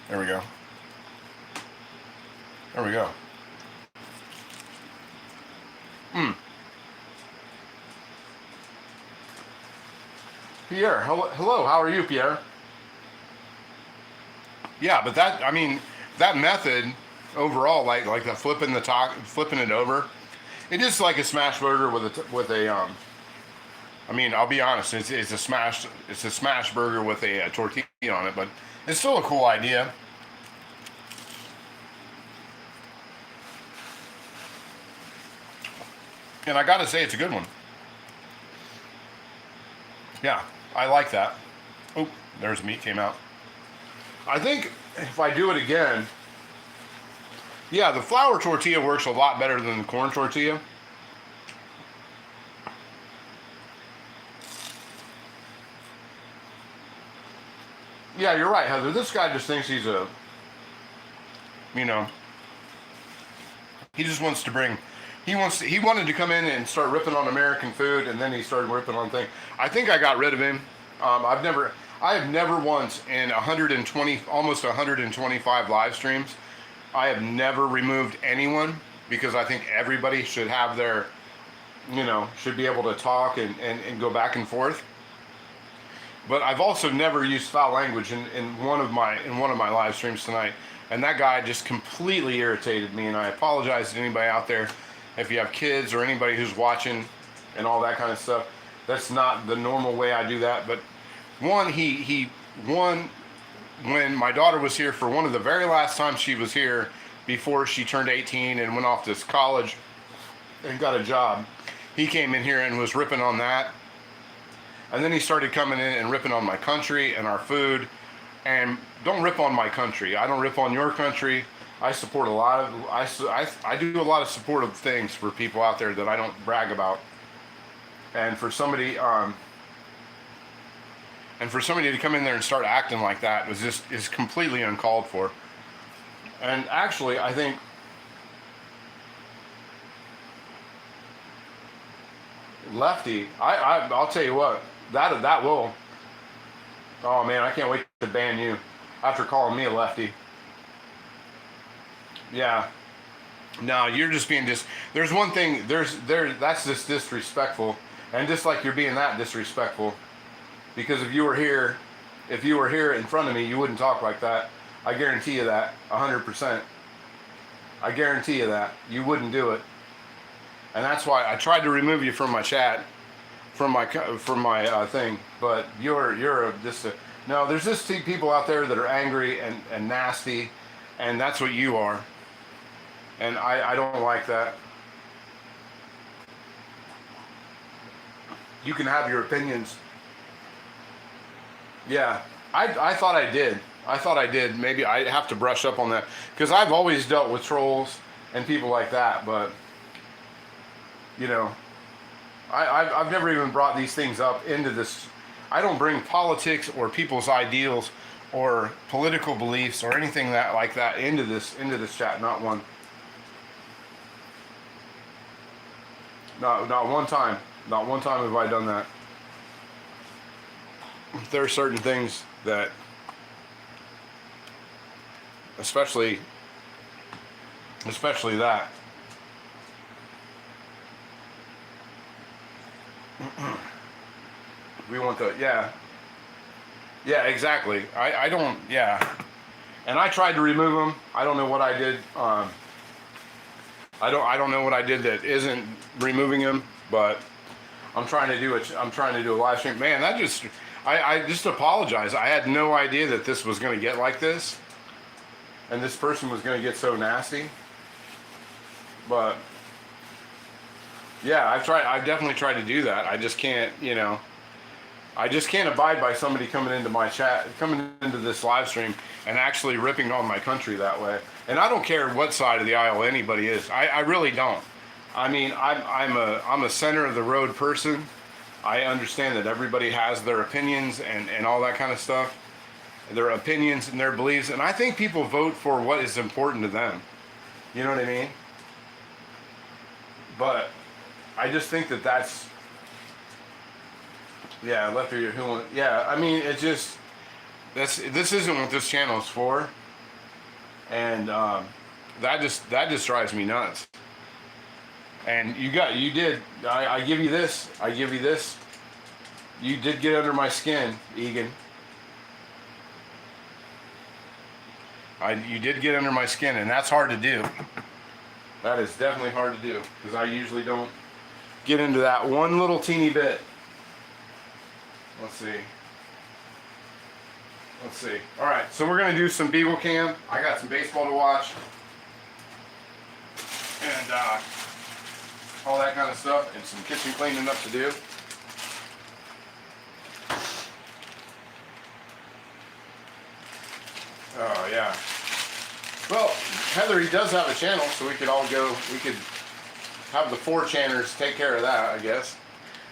There we go. There we go. Pierre, hello, how are you, Pierre? Yeah, but that, I mean, that method overall, like the flipping it over, it is like a smash burger with a I mean, I'll be honest, it's a smash burger with a tortilla on it, but it's still a cool idea. And I gotta say, it's a good one. Yeah, I like that. Oh, there's meat came out. I think if I do it again, yeah, the flour tortilla works a lot better than the corn tortilla. Yeah, you're right, Heather. This guy just thinks he's a, you know, he just wants to bring, he wanted to come in and start ripping on American food, and then he started ripping on things. I think I got rid of him. I have never once in 120, almost 125 live streams, I have never removed anyone, because I think everybody should have their, should be able to talk and go back and forth. But I've also never used foul language in one of my live streams tonight, and that guy just completely irritated me. And I apologize to anybody out there, if you have kids or anybody who's watching and all that kind of stuff. That's not the normal way I do that. But one, when my daughter was here for one of the very last times she was here before she turned 18 and went off to college and got a job, he came in here and was ripping on that. And then he started coming in and ripping on my country and our food. And don't rip on my country. I don't rip on your country. I support a lot of, I do a lot of supportive things for people out there that I don't brag about. And for somebody, to come in there and start acting like that is completely uncalled for. And actually, I think Lefty, I'll tell you what, that will. Oh man, I can't wait to ban you after calling me a lefty. Yeah. No, you're just being there's one thing, that's just disrespectful. And just like you're being that disrespectful. Because if you were here in front of me, you wouldn't talk like that. I guarantee you that, 100%. I guarantee you that. You wouldn't do it. And that's why I tried to remove you from my chat, from my thing. But you're just a, no, there's just people out there that are angry and nasty, and that's what you are. And I don't like that. You can have your opinions. Yeah, I thought I did. Maybe I have to brush up on that, because I've always dealt with trolls and people like that. But I've never even brought these things up into this. I don't bring politics or people's ideals or political beliefs or anything like that into this chat. Not one. Not one time. Not one time have I done that. There are certain things that, especially that. We want to, yeah, exactly. I don't, yeah. And I tried to remove them. I don't know what I did. I don't know what I did that isn't removing them, but I'm trying to do it. I'm trying to do a live stream. Man, I just apologize. I had no idea that this was going to get like this, and this person was going to get so nasty. But yeah, I've definitely tried to do that. I just can't, I just can't abide by somebody coming into my chat, coming into this live stream and actually ripping on my country that way. And I don't care what side of the aisle anybody is. I really don't. I mean, I'm a center of the road person. I understand that everybody has their opinions and all that kind of stuff, their opinions and their beliefs. And I think people vote for what is important to them. You know what I mean? But I just think that's, yeah, left or who, yeah, I mean, it just, this isn't what this channel is for. And that just drives me nuts. And I give you this. You did get under my skin, Egan. You did get under my skin, and that's hard to do. That is definitely hard to do, because I usually don't get into that one little teeny bit. Let's see. All right, so we're gonna do some Beagle Cam. I got some baseball to watch, and all that kind of stuff, and some kitchen cleaning up to do. Oh yeah. Well, Heather, he does have a channel, so we could all go. We could have the 4-channers take care of that, I guess.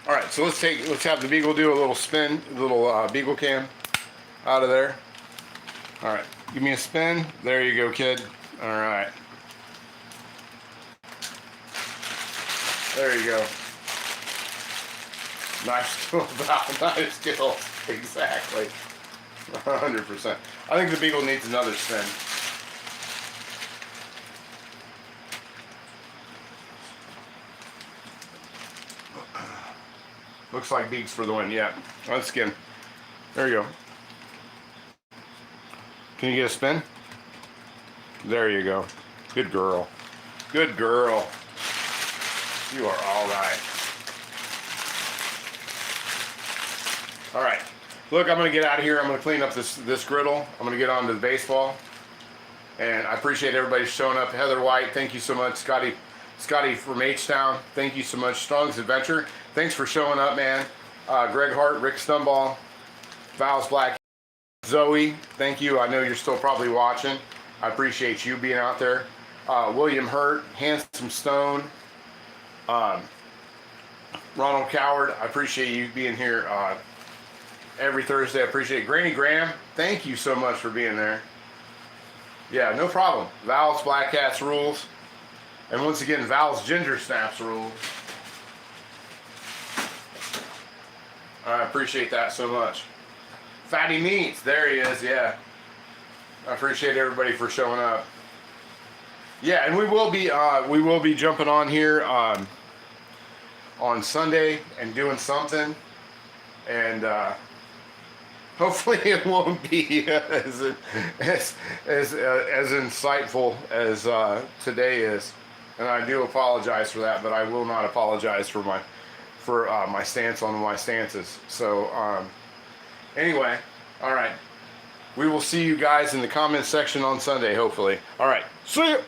All right, so let's have the Beagle do a little spin, a little Beagle Cam out of there. All right, give me a spin. There you go, kid. All right. There you go. Nice skill, nice skill. Exactly. 100%. I think the Beagle needs another spin. Looks like beaks for the win. Yeah, on skin. There you go. Can you get a spin? There you go. Good girl. Good girl. You are all right. All right. Look, I'm going to get out of here. I'm going to clean up this griddle. I'm going to get on to the baseball. And I appreciate everybody showing up. Heather White, thank you so much. Scotty from H-Town, thank you so much. Strong's Adventure, thanks for showing up, man. Greg Hart, Rick Stumbaugh, Val's Black, Zoe, thank you. I know you're still probably watching. I appreciate you being out there. William Hurt, Handsome Stone, Ronald Coward, I appreciate you being here every Thursday. I appreciate it. Granny Graham, thank you so much for being there. Yeah, no problem. Val's Black Cats rules. And once again, Val's Ginger Snaps rules. I appreciate that so much. Fatty Meats, there he is, yeah. I appreciate everybody for showing up. Yeah, and we will be jumping on here on Sunday and doing something. And hopefully it won't be as insightful as today is, and I do apologize for that. But I will not apologize for my stance on my stances. So anyway, all right, we will see you guys in the comment section on Sunday, hopefully. All right, see you.